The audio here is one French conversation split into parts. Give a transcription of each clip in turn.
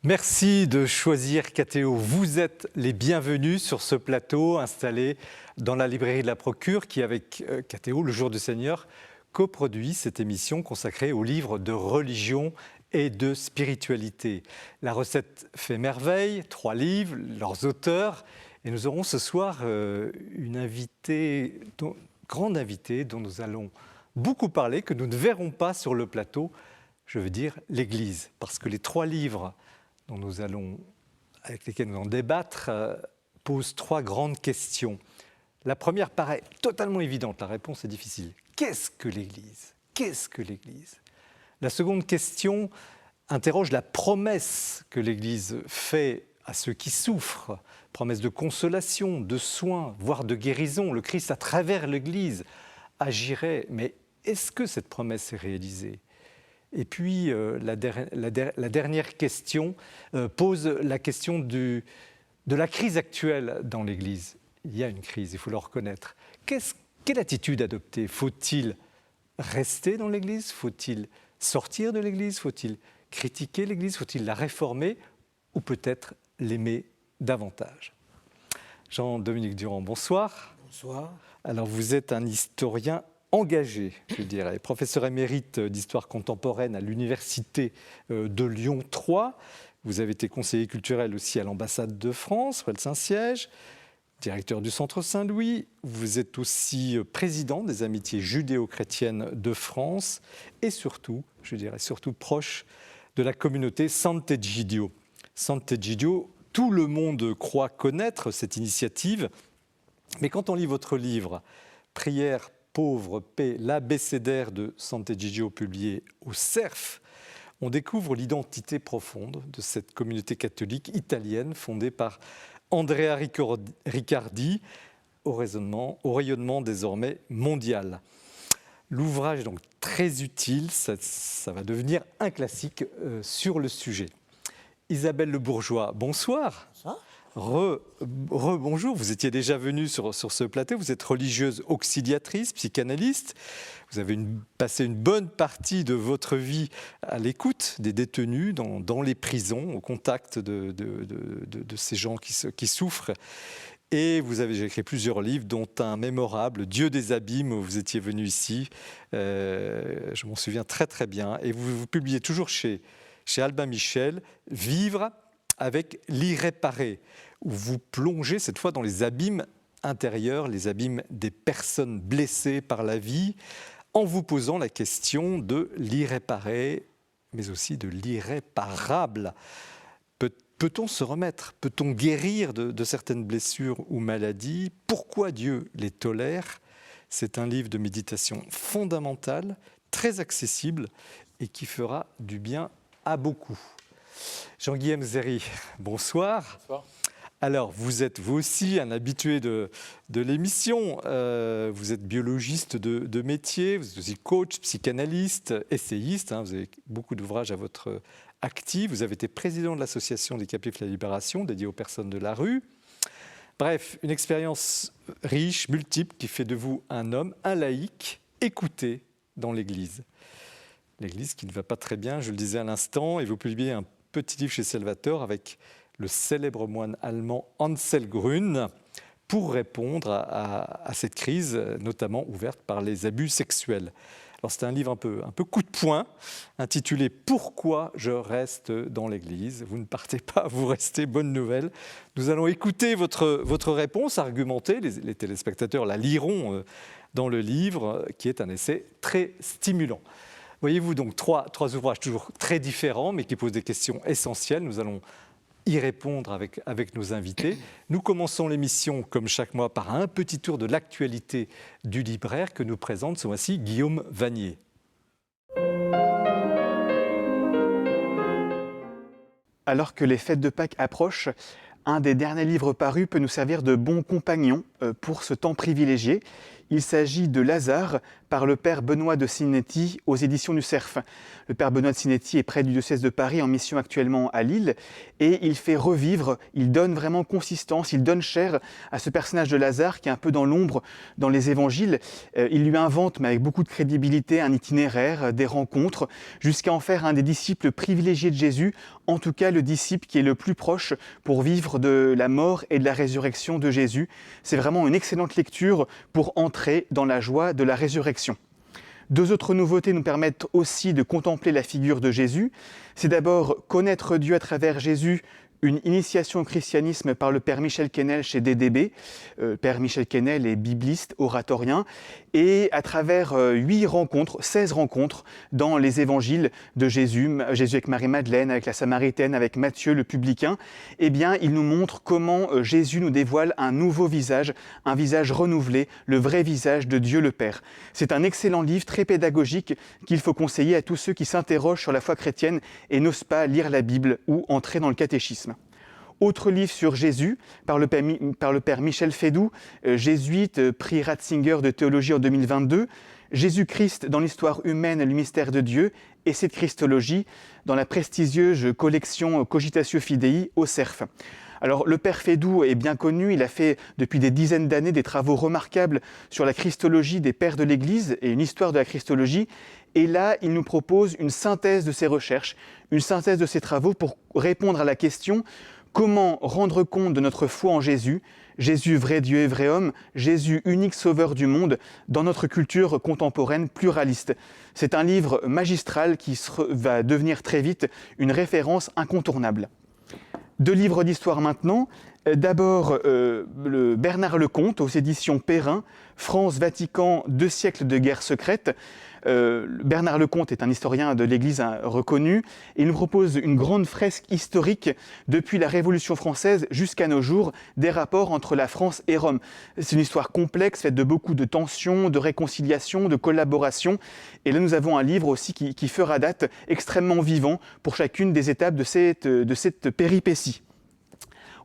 Merci de choisir KTO. Vous êtes les bienvenus sur ce plateau installé dans la librairie de la Procure qui, avec KTO, le Jour du Seigneur, coproduit cette émission consacrée aux livres de religion et de spiritualité. La recette fait merveille, 3 livres, leurs auteurs. Et nous aurons ce soir une invitée, grande invitée dont nous allons beaucoup parler, que nous ne verrons pas sur le plateau, je veux dire l'Église. Parce que les 3 livres avec lesquels nous allons débattre posent 3 grandes questions. La première paraît totalement évidente, la réponse est difficile. Qu'est-ce que l'Église ? Qu'est-ce que l'Église ? La seconde question interroge la promesse que l'Église fait à ceux qui souffrent, promesse de consolation, de soins, voire de guérison. Le Christ, à travers l'Église, agirait. Mais est-ce que cette promesse est réalisée ? Et puis, la dernière question pose la question de la crise actuelle dans l'Église. Il y a une crise, il faut le reconnaître. Quelle attitude adopter ? Faut-il rester dans l'Église ? Faut-il sortir de l'Église ? Faut-il critiquer l'Église ? Faut-il la réformer ? Ou peut-être l'aimer davantage ? Jean-Dominique Durand, bonsoir. Bonsoir. Alors, vous êtes un historien engagé, je dirais, professeur émérite d'histoire contemporaine à l'université de Lyon 3. Vous avez été conseiller culturel aussi à l'ambassade de France, près de Saint-Siège, directeur du Centre Saint-Louis. Vous êtes aussi président des Amitiés judéo-chrétiennes de France et surtout, je dirais surtout proche de la communauté Sant'Egidio. Sant'Egidio, tout le monde croit connaître cette initiative, mais quand on lit votre livre « Prière, pauvre, paix, l'abécédaire de Sant'Egidio » publié au CERF, on découvre l'identité profonde de cette communauté catholique italienne fondée par Andrea Riccardi au rayonnement désormais mondial. L'ouvrage est donc très utile, ça va devenir un classique sur le sujet. Isabelle Le Bourgeois, bonsoir. Bonsoir. Bonjour, vous étiez déjà venue sur ce plateau, vous êtes religieuse auxiliatrice, psychanalyste, vous avez passé une bonne partie de votre vie à l'écoute des détenus dans les prisons, au contact de ces gens qui souffrent. Et vous avez écrit plusieurs livres, dont un mémorable, Dieu des abîmes, où vous étiez venu ici, je m'en souviens très très bien. Et vous publiez toujours chez Albin Michel, Vivre avec l'irréparé, où vous plongez cette fois dans les abîmes intérieurs, les abîmes des personnes blessées par la vie, en vous posant la question de l'irréparé, mais aussi de l'irréparable. Peut-on se remettre ? Peut-on guérir de certaines blessures ou maladies ? Pourquoi Dieu les tolère ? C'est un livre de méditation fondamental, très accessible et qui fera du bien à beaucoup. Jean-Guillaume Zéry, bonsoir. Bonsoir. Alors, vous êtes vous aussi un habitué de l'émission. Vous êtes biologiste de métier, vous êtes aussi coach, psychanalyste, essayiste. Vous avez beaucoup d'ouvrages à votre actif. Vous avez été président de l'association des Capifs La Libération, dédiée aux personnes de la rue. Bref, une expérience riche, multiple, qui fait de vous un homme, un laïc, écouté dans l'Église. L'Église qui ne va pas très bien, je le disais à l'instant, et vous publiez un petit livre chez Salvator avec le célèbre moine allemand Ansel Grün pour répondre à cette crise, notamment ouverte par les abus sexuels. Alors c'est un livre un peu coup de poing, intitulé « Pourquoi je reste dans l'Église ?» Vous ne partez pas, vous restez, bonne nouvelle. Nous allons écouter votre réponse, argumentée, les téléspectateurs la liront dans le livre, qui est un essai très stimulant. Voyez-vous donc trois ouvrages toujours très différents, mais qui posent des questions essentielles. Nous allons y répondre avec nos invités. Nous commençons l'émission, comme chaque mois, par un petit tour de l'actualité du libraire que nous présente ce mois-ci Guillaume Vanier. Alors que les fêtes de Pâques approchent, un des derniers livres parus peut nous servir de bon compagnon pour ce temps privilégié. Il s'agit de Lazare par le père Benoît de Sinetti aux éditions du Cerf. Le père Benoît de Sinetti est près du diocèse de Paris, en mission actuellement à Lille, et il fait revivre, il donne vraiment consistance, il donne chair à ce personnage de Lazare qui est un peu dans l'ombre dans les évangiles. Il lui invente, mais avec beaucoup de crédibilité, un itinéraire, des rencontres, jusqu'à en faire un des disciples privilégiés de Jésus, en tout cas le disciple qui est le plus proche pour vivre de la mort et de la résurrection de Jésus. C'est vraiment une excellente lecture pour entrer dans la joie de la résurrection. Deux autres nouveautés nous permettent aussi de contempler la figure de Jésus. C'est d'abord connaître Dieu à travers Jésus, une initiation au christianisme par le père Michel Quesnel chez DDB. Père Michel Quesnel est bibliste, oratorien, et à travers 16 rencontres dans les évangiles de Jésus, Jésus avec Marie-Madeleine, avec la Samaritaine, avec Matthieu le publicain, eh bien, il nous montre comment Jésus nous dévoile un nouveau visage, un visage renouvelé, le vrai visage de Dieu le Père. C'est un excellent livre, très pédagogique, qu'il faut conseiller à tous ceux qui s'interrogent sur la foi chrétienne et n'osent pas lire la Bible ou entrer dans le catéchisme. Autre livre sur Jésus, par le père Michel Fédoux, jésuite, prix Ratzinger de théologie en 2022, Jésus-Christ dans l'histoire humaine et le mystère de Dieu, essai de Christologie, dans la prestigieuse collection Cogitatio Fidei au Cerf. Alors, le père Fédoux est bien connu, il a fait depuis des dizaines d'années des travaux remarquables sur la Christologie des pères de l'Église et une histoire de la Christologie. Et là, il nous propose une synthèse de ses recherches, une synthèse de ses travaux pour répondre à la question « Comment rendre compte de notre foi en Jésus, Jésus vrai Dieu et vrai homme, Jésus unique sauveur du monde, dans notre culture contemporaine pluraliste ?» C'est un livre magistral qui va devenir très vite une référence incontournable. Deux livres d'histoire maintenant. D'abord, le Bernard Lecomte aux éditions Perrin, France-Vatican, 2 siècles de guerre secrète. Bernard Lecomte est un historien de l'Église reconnu et il nous propose une grande fresque historique depuis la Révolution française jusqu'à nos jours, des rapports entre la France et Rome. C'est une histoire complexe, faite de beaucoup de tensions, de réconciliation, de collaboration. Et là, nous avons un livre aussi qui fera date, extrêmement vivant pour chacune des étapes de cette péripétie.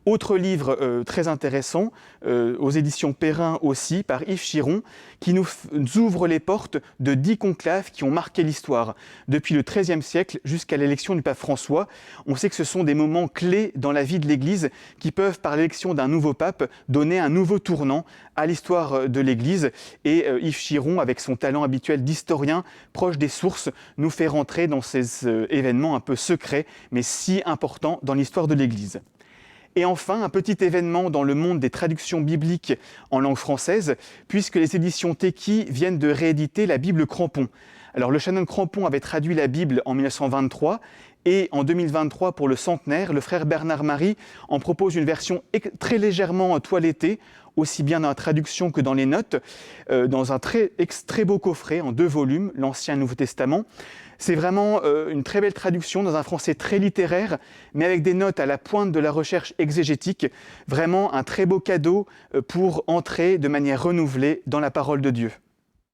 Autre livre très intéressant, aux éditions Perrin aussi, par Yves Chiron, qui nous ouvre les portes de 10 conclaves qui ont marqué l'histoire. Depuis le XIIIe siècle jusqu'à l'élection du pape François, on sait que ce sont des moments clés dans la vie de l'Église qui peuvent, par l'élection d'un nouveau pape, donner un nouveau tournant à l'histoire de l'Église. Et Yves Chiron, avec son talent habituel d'historien, proche des sources, nous fait rentrer dans ces événements un peu secrets, mais si importants dans l'histoire de l'Église. Et enfin, un petit événement dans le monde des traductions bibliques en langue française, puisque les éditions Téqui viennent de rééditer la Bible Crampon. Alors, le Chanoine Crampon avait traduit la Bible en 1923, et en 2023, pour le centenaire, le frère Bernard Marie en propose une version très légèrement toilettée, aussi bien dans la traduction que dans les notes, dans un très beau coffret en 2 volumes, l'Ancien et le Nouveau Testament. C'est vraiment une très belle traduction dans un français très littéraire, mais avec des notes à la pointe de la recherche exégétique. Vraiment un très beau cadeau pour entrer de manière renouvelée dans la parole de Dieu.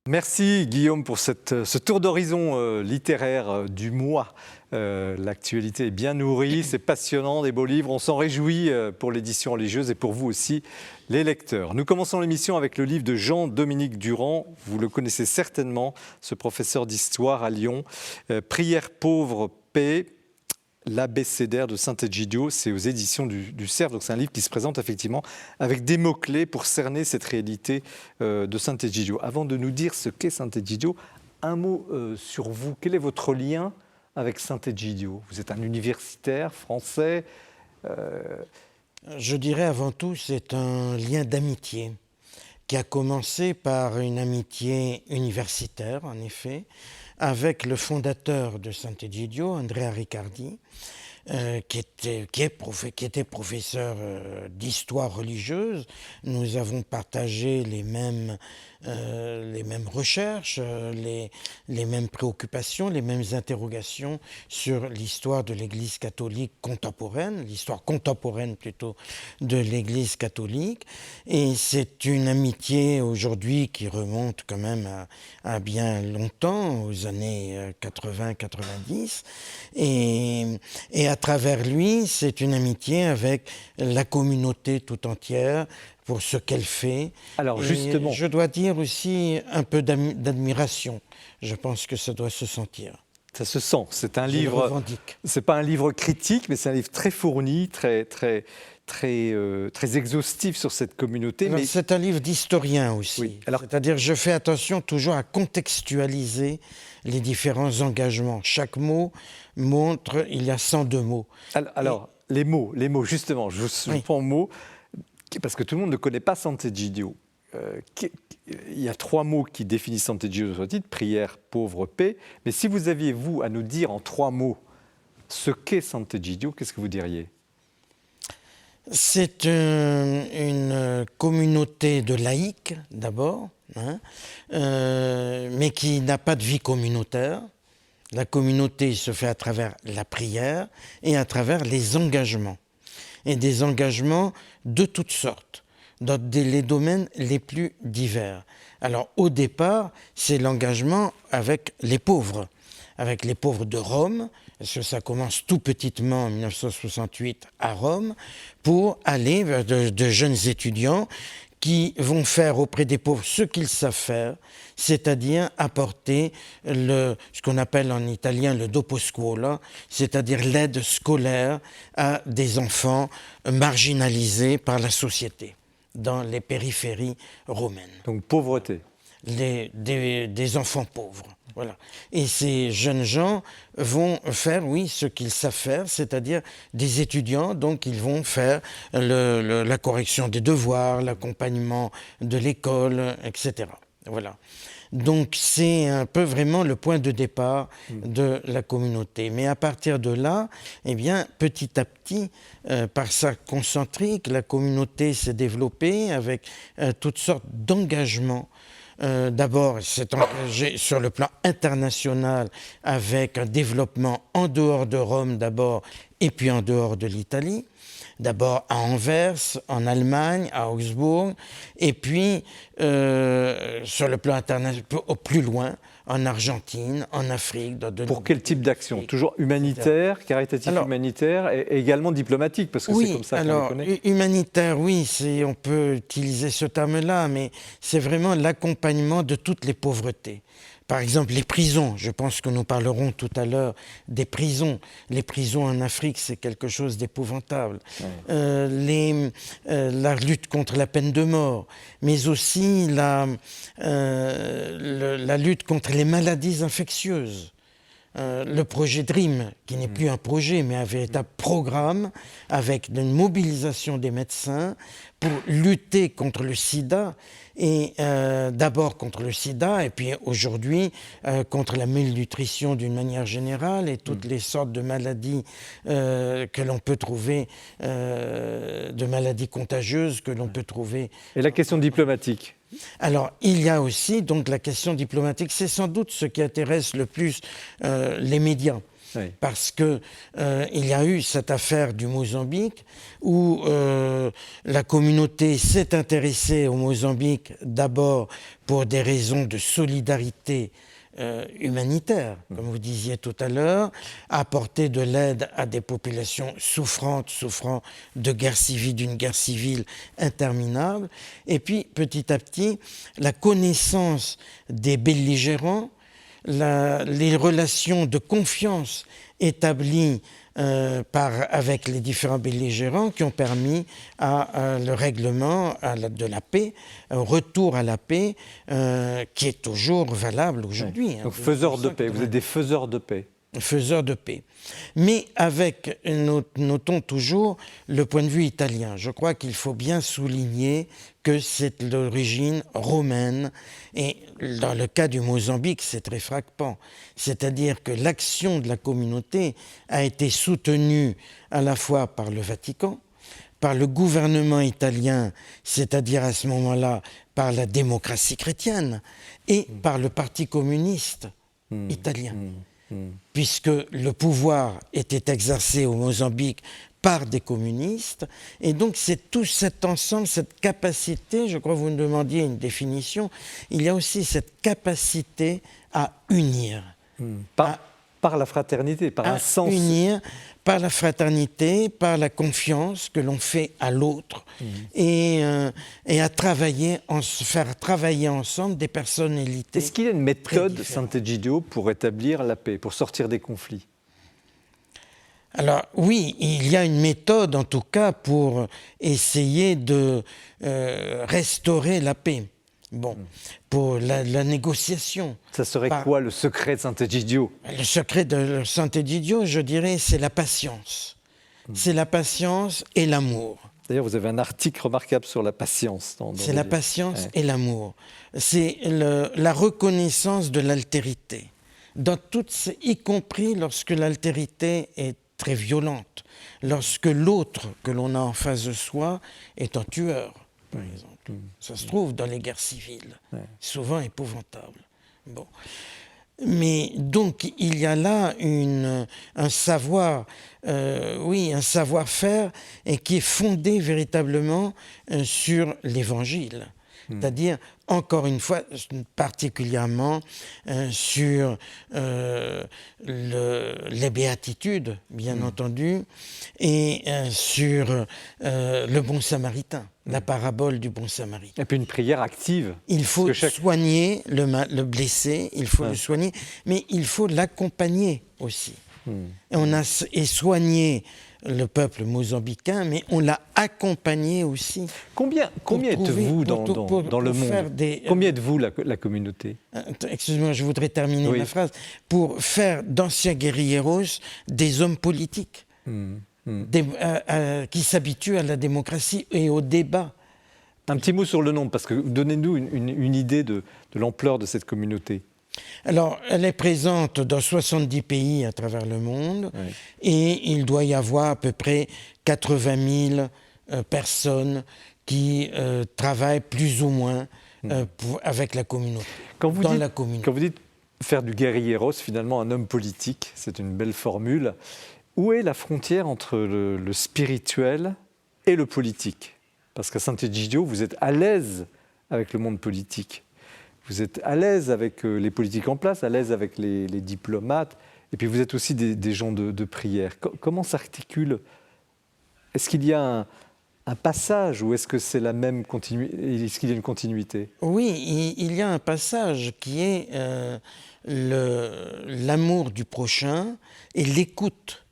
Merci Guillaume pour ce tour d'horizon littéraire du mois. L'actualité est bien nourrie, c'est passionnant, des beaux livres. On s'en réjouit pour l'édition religieuse et pour vous aussi, les lecteurs. Nous commençons l'émission avec le livre de Jean-Dominique Durand. Vous le connaissez certainement, ce professeur d'histoire à Lyon. Prière pauvre, paix. L'abécédaire de Sant'Egidio, c'est aux éditions du Cerf. Donc c'est un livre qui se présente effectivement avec des mots-clés pour cerner cette réalité de Sant'Egidio. Avant de nous dire ce qu'est Sant'Egidio, un mot sur vous. Quel est votre lien avec Sant'Egidio? Vous êtes un universitaire français. Je dirais avant tout, c'est un lien d'amitié qui a commencé par une amitié universitaire, en effet, avec le fondateur de Sant'Egidio, Andrea Riccardi, qui était professeur d'histoire religieuse. Nous avons partagé les mêmes recherches, les mêmes préoccupations, les mêmes interrogations sur l'histoire de l'Église catholique contemporaine, l'histoire contemporaine plutôt de l'Église catholique. Et c'est une amitié aujourd'hui qui remonte quand même à bien longtemps, aux années 80-90. Et à travers lui, c'est une amitié avec la communauté tout entière, pour ce qu'elle fait. Alors Et justement, je dois dire aussi un peu d'admiration. Je pense que ça doit se sentir. ça se sent. C'est un Je le livre. revendique. C'est pas un livre critique, mais c'est un livre très fourni, très exhaustif sur cette communauté. Alors, Mais c'est un livre d'historien aussi. Oui. Alors- C'est-à-dire, je fais attention toujours à contextualiser les différents engagements. Chaque mot montre, il y a 102 mots. alors, les mots, justement, je Oui. prends mot, parce que tout le monde ne connaît pas Sant'Egidio. Il y a 3 mots qui définissent Sant'Egidio sur le titre, prière, pauvre, paix. Mais si vous aviez, vous, à nous dire en 3 mots ce qu'est Sant'Egidio, qu'est-ce que vous diriez? C'est une communauté de laïcs, d'abord, hein, mais qui n'a pas de vie communautaire. La communauté se fait à travers la prière et à travers les engagements. Et des engagements de toutes sortes, dans les domaines les plus divers. Alors, au départ, c'est l'engagement avec les pauvres de Rome, parce que ça commence tout petitement en 1968 à Rome, pour aller vers de jeunes étudiants qui vont faire auprès des pauvres ce qu'ils savent faire, c'est-à-dire apporter ce qu'on appelle en italien le dopo scuola, c'est-à-dire l'aide scolaire à des enfants marginalisés par la société dans les périphéries romaines. Donc pauvreté. Des enfants pauvres. Voilà. Et ces jeunes gens vont faire, oui, ce qu'ils savent faire, c'est-à-dire des étudiants, donc ils vont faire la correction des devoirs, l'accompagnement de l'école, etc. Voilà. Donc c'est un peu vraiment le point de départ de la communauté. Mais à partir de là, eh bien, petit à petit, par sa concentrique, la communauté s'est développée avec toutes sortes d'engagements. D'abord, c'est engagé sur le plan international avec un développement en dehors de Rome d'abord et puis en dehors de l'Italie. D'abord à Anvers, en Allemagne, à Augsbourg, et puis sur le plan international, au plus loin, en Argentine, en Afrique. Pour quel type d'action? Toujours humanitaire, caritatif humanitaire et également diplomatique, parce que oui, c'est comme ça qu'on alors, le connaît. Humanitaire, oui, on peut utiliser ce terme-là, mais c'est vraiment l'accompagnement de toutes les pauvretés. Par exemple, les prisons, je pense que nous parlerons tout à l'heure des prisons. Les prisons en Afrique, c'est quelque chose d'épouvantable. Ouais. La lutte contre la peine de mort, mais aussi la lutte contre les maladies infectieuses. Le projet DREAM, qui n'est plus un projet, mais un véritable programme avec une mobilisation des médecins pour lutter contre le sida, et d'abord contre le sida, et puis aujourd'hui contre la malnutrition d'une manière générale et toutes les sortes de maladies que l'on peut trouver, de maladies contagieuses que l'on peut trouver. Et la question diplomatique? Alors, il y a aussi donc la question diplomatique. C'est sans doute ce qui intéresse le plus les médias. Oui. Parce que il y a eu cette affaire du Mozambique où la communauté s'est intéressée au Mozambique d'abord pour des raisons de solidarité humanitaire, comme vous disiez tout à l'heure, apporter de l'aide à des populations souffrant de guerre civile, d'une guerre civile interminable. Et puis, petit à petit, la connaissance des belligérants, les relations de confiance établies avec les différents belligérants qui ont permis le règlement de la paix, un retour à la paix qui est toujours valable aujourd'hui. Ouais. Donc faiseurs de paix, vous êtes des faiseurs de paix. Faiseurs de paix. Mais avec, notons toujours, le point de vue italien. Je crois qu'il faut bien souligner que c'est l'origine romaine. Et dans le cas du Mozambique, c'est très frappant. C'est-à-dire que l'action de la communauté a été soutenue à la fois par le Vatican, par le gouvernement italien, c'est-à-dire à ce moment-là par la démocratie chrétienne, et par le Parti communiste italien. Puisque le pouvoir était exercé au Mozambique par des communistes. Et donc c'est tout cet ensemble, cette capacité, je crois que vous me demandiez une définition, il y a aussi cette capacité à unir. Par par la fraternité, par un sens. Unir par la fraternité, par la confiance que l'on fait à l'autre et à faire travailler ensemble des personnalités. Est-ce qu'il y a une méthode, Sant'Egidio, pour établir la paix, pour sortir des conflits? Alors oui, il y a une méthode en tout cas pour essayer de restaurer la paix. Bon, pour la négociation. Ça serait quoi le secret de Sant'Egidio? Le secret de Sant'Egidio, je dirais, c'est la patience. C'est la patience et l'amour. D'ailleurs, vous avez un article remarquable sur la patience. C'est la patience et l'amour. C'est la reconnaissance de l'altérité, y compris lorsque l'altérité est très violente, lorsque l'autre que l'on a en face de soi est un tueur, par exemple. Ça se trouve dans les guerres civiles, souvent épouvantable. Bon. Mais donc il y a là un savoir, un savoir-faire et qui est fondé véritablement sur l'Évangile. C'est-à-dire, encore une fois, particulièrement sur les béatitudes, bien entendu, et sur le bon samaritain, la parabole du bon samaritain. Et puis une prière active. Il faut soigner le blessé, il faut le soigner, mais il faut l'accompagner aussi. Et soigner le peuple mozambicain, mais on l'a accompagné aussi. Combien êtes-vous dans le monde? Combien êtes-vous la communauté? Excusez-moi, je voudrais terminer ma phrase. Pour faire d'anciens guerrilleros des hommes politiques qui s'habituent à la démocratie et au débat. Un petit mot sur le nombre, parce que donnez-nous une idée de l'ampleur de cette communauté. Alors, elle est présente dans 70 pays à travers le monde et il doit y avoir à peu près 80 000 personnes qui travaillent plus ou moins avec la communauté. Quand vous dites faire du guerrilleros, finalement un homme politique, c'est une belle formule, où est la frontière entre le spirituel et le politique? Parce qu'à Sant'Egidio, vous êtes à l'aise avec le monde politique. Vous êtes à l'aise avec les politiques en place, à l'aise avec les diplomates, et puis vous êtes aussi des gens de prière. Comment s'articule? Est-ce qu'il y a un passage ou est-ce que c'est la même continuité? Est-ce qu'il y a une continuité? Oui, il y a un passage qui est l'amour du prochain et l'écoute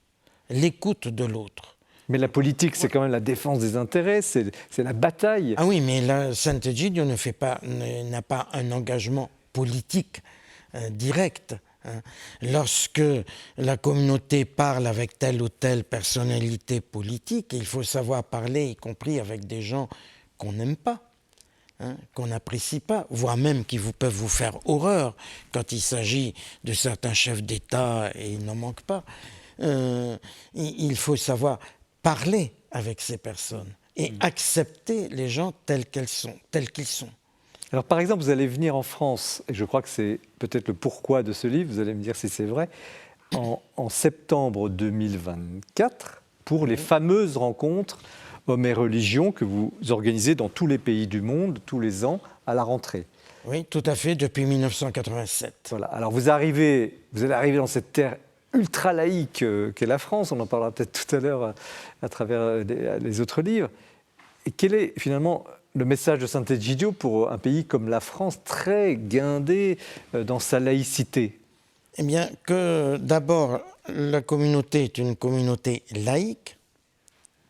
de l'autre. Mais la politique, c'est quand même la défense des intérêts, c'est la bataille. Ah oui, mais Sant'Egidio n'a pas un engagement politique direct. Lorsque la communauté parle avec telle ou telle personnalité politique, il faut savoir parler, y compris avec des gens qu'on n'aime pas, qu'on n'apprécie pas, voire même qui peuvent vous faire horreur quand il s'agit de certains chefs d'État, et il n'en manque pas. Il faut savoir parler avec ces personnes et accepter les gens tels qu'ils sont. Alors par exemple, vous allez venir en France, et je crois que c'est peut-être le pourquoi de ce livre, vous allez me dire si c'est vrai, en septembre 2024, pour les fameuses rencontres Hommes et Religions que vous organisez dans tous les pays du monde, tous les ans, à la rentrée. Oui, tout à fait, depuis 1987. Voilà. Alors vous allez arriver dans cette terre ultra laïque qu'est la France, on en parlera peut-être tout à l'heure à travers les autres livres. Et quel est finalement le message de Sant'Egidio pour un pays comme la France, très guindé dans sa laïcité? Eh bien, que d'abord, la communauté est une communauté laïque,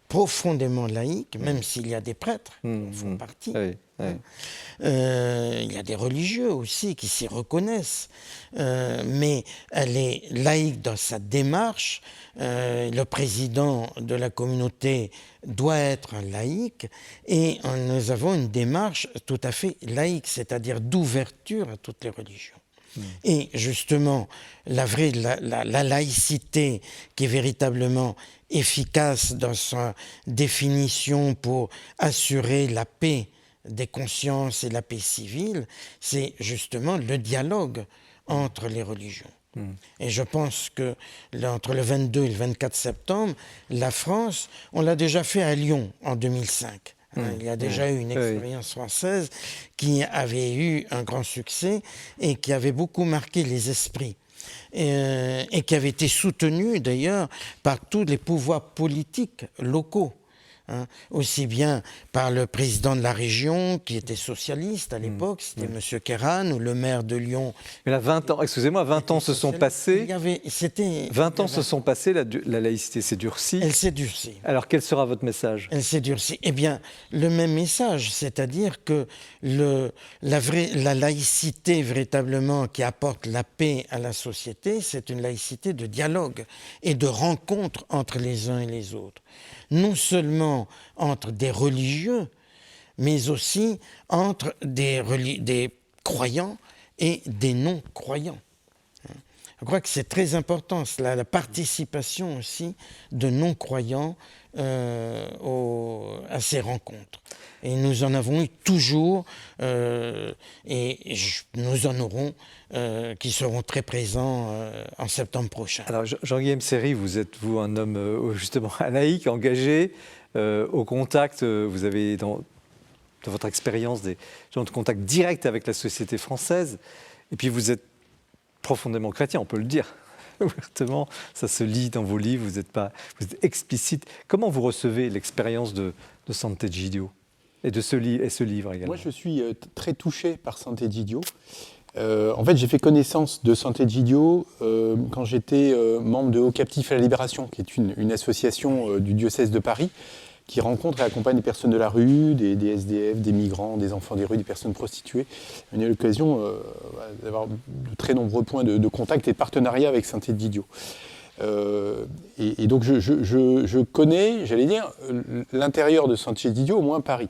profondément laïque, même s'il y a des prêtres qui en font partie. Oui, oui. Il y a des religieux aussi qui s'y reconnaissent, mais elle est laïque dans sa démarche. Le président de la communauté doit être un laïc et nous avons une démarche tout à fait laïque, c'est-à-dire d'ouverture à toutes les religions. Et justement, la laïcité qui est véritablement efficace dans sa définition pour assurer la paix des consciences et la paix civile, c'est justement le dialogue entre les religions. Et je pense que entre le 22 et le 24 septembre, la France, on l'a déjà fait à Lyon en 2005, Il y a déjà eu une expérience française qui avait eu un grand succès et qui avait beaucoup marqué les esprits. Et qui avait été soutenue d'ailleurs par tous les pouvoirs politiques locaux. Aussi bien par le président de la région, qui était socialiste à l'époque, c'était M. Kéran, ou le maire de Lyon. Mais là, 20 ans, excusez-moi, 20 ans se sont passés. 20 ans se sont passés, la laïcité s'est durcie. Elle s'est durcie. Alors, quel sera votre message? Elle s'est durcie. Eh bien, le même message, c'est-à-dire que la laïcité véritablement qui apporte la paix à la société, c'est une laïcité de dialogue et de rencontre entre les uns et les autres. Non seulement entre des religieux, mais aussi entre des croyants et des non-croyants. Je crois que c'est très important, la participation aussi de non-croyants à ces rencontres. Et nous en avons eu toujours, et nous en aurons qui seront très présents en septembre prochain. Alors Jean-Guillaume Seri, vous êtes un homme justement laïque, engagé, au contact, vous avez dans votre expérience des gens de contact direct avec la société française, et puis vous êtes profondément chrétien, on peut le dire. Ouvertement, ça se lit dans vos livres, vous êtes explicite. Comment vous recevez l'expérience de Sant'Egidio et de ce livre également? Moi, je suis très touché par Sant'Egidio. En fait, j'ai fait connaissance de Sant'Egidio quand j'étais membre de Haut Captifs à la Libération, qui est une association du diocèse de Paris, qui rencontre et accompagne des personnes de la rue, des SDF, des migrants, des enfants des rues, des personnes prostituées. On a eu l'occasion d'avoir de très nombreux points de contact et de partenariat avec Sant'Egidio. Et donc je connais, j'allais dire, l'intérieur de Sant'Egidio, au moins Paris.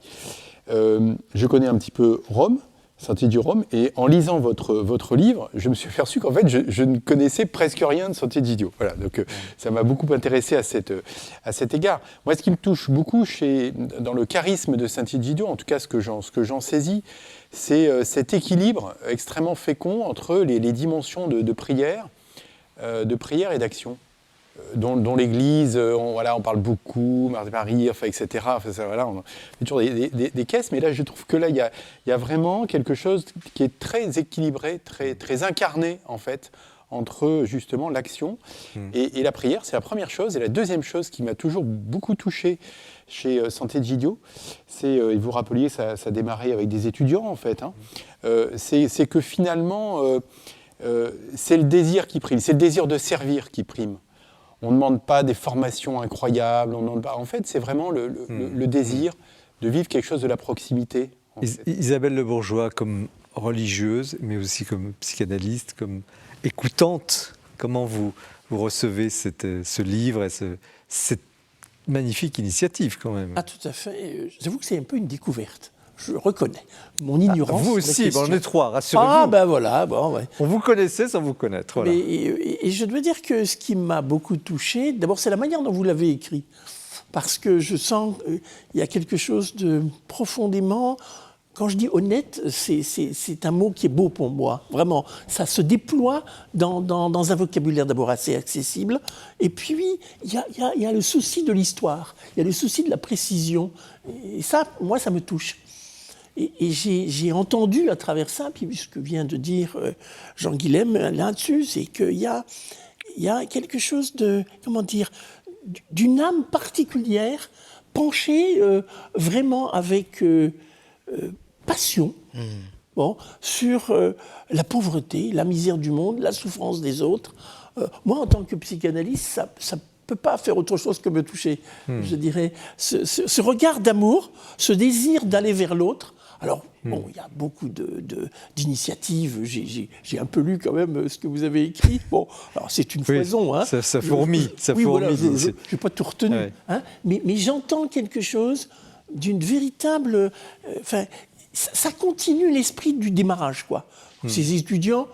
Je connais un petit peu Rome, Sant'Egidio Rome, et en lisant votre livre, je me suis aperçu qu'en fait, je ne connaissais presque rien de Sant'Egidio. Voilà, donc ça m'a beaucoup intéressé à cet égard. Moi, ce qui me touche beaucoup dans le charisme de Sant'Egidio, en tout cas ce que j'en saisis, c'est cet équilibre extrêmement fécond entre les dimensions de prière et d'action. Dont l'Église, on parle beaucoup, Marie, etc. On fait toujours des caisses, mais là, je trouve que là, il y a vraiment quelque chose qui est très équilibré, très incarné, en fait, entre, justement, l'action et la prière. C'est la première chose. Et la deuxième chose qui m'a toujours beaucoup touché chez Sant'Egidio, c'est, et vous rappeliez, ça démarrait avec des étudiants, en fait, c'est que finalement, c'est le désir qui prime, c'est le désir de servir qui prime. On ne demande pas des formations incroyables, en fait, c'est vraiment le désir de vivre quelque chose de la proximité. Isabelle Le Bourgeois, comme religieuse, mais aussi comme psychanalyste, comme écoutante, comment vous recevez ce livre et cette magnifique initiative quand même? Ah, tout à fait. J'avoue que c'est un peu une découverte. Je reconnais mon ignorance. Vous aussi, on est trois, rassurez-vous. Ah, ben voilà. Bon, ouais. On vous connaissait sans vous connaître. Voilà. Et je dois dire que ce qui m'a beaucoup touché, d'abord, c'est la manière dont vous l'avez écrit. Parce que je sens qu'il y a quelque chose de profondément... Quand je dis honnête, c'est un mot qui est beau pour moi. Vraiment, ça se déploie dans un vocabulaire d'abord assez accessible. Et puis, il y a le souci de l'histoire. Il y a le souci de la précision. Et ça, moi, ça me touche. Et j'ai entendu à travers ça, puis ce que vient de dire Jean-Guilhem là-dessus, c'est qu'il y a quelque chose de, d'une âme particulière, penchée vraiment avec passion sur la pauvreté, la misère du monde, la souffrance des autres. Moi, en tant que psychanalyste, ça peut pas faire autre chose que me toucher. Je dirais, ce regard d'amour, ce désir d'aller vers l'autre. Alors, bon, il y a beaucoup d'initiatives. J'ai un peu lu quand même ce que vous avez écrit. Bon, alors c'est une foison. Hein. Ça fourmille. Voilà, je n'ai pas tout retenu. Ouais. Hein, mais j'entends quelque chose d'une véritable... ça continue l'esprit du démarrage, quoi. Ces étudiants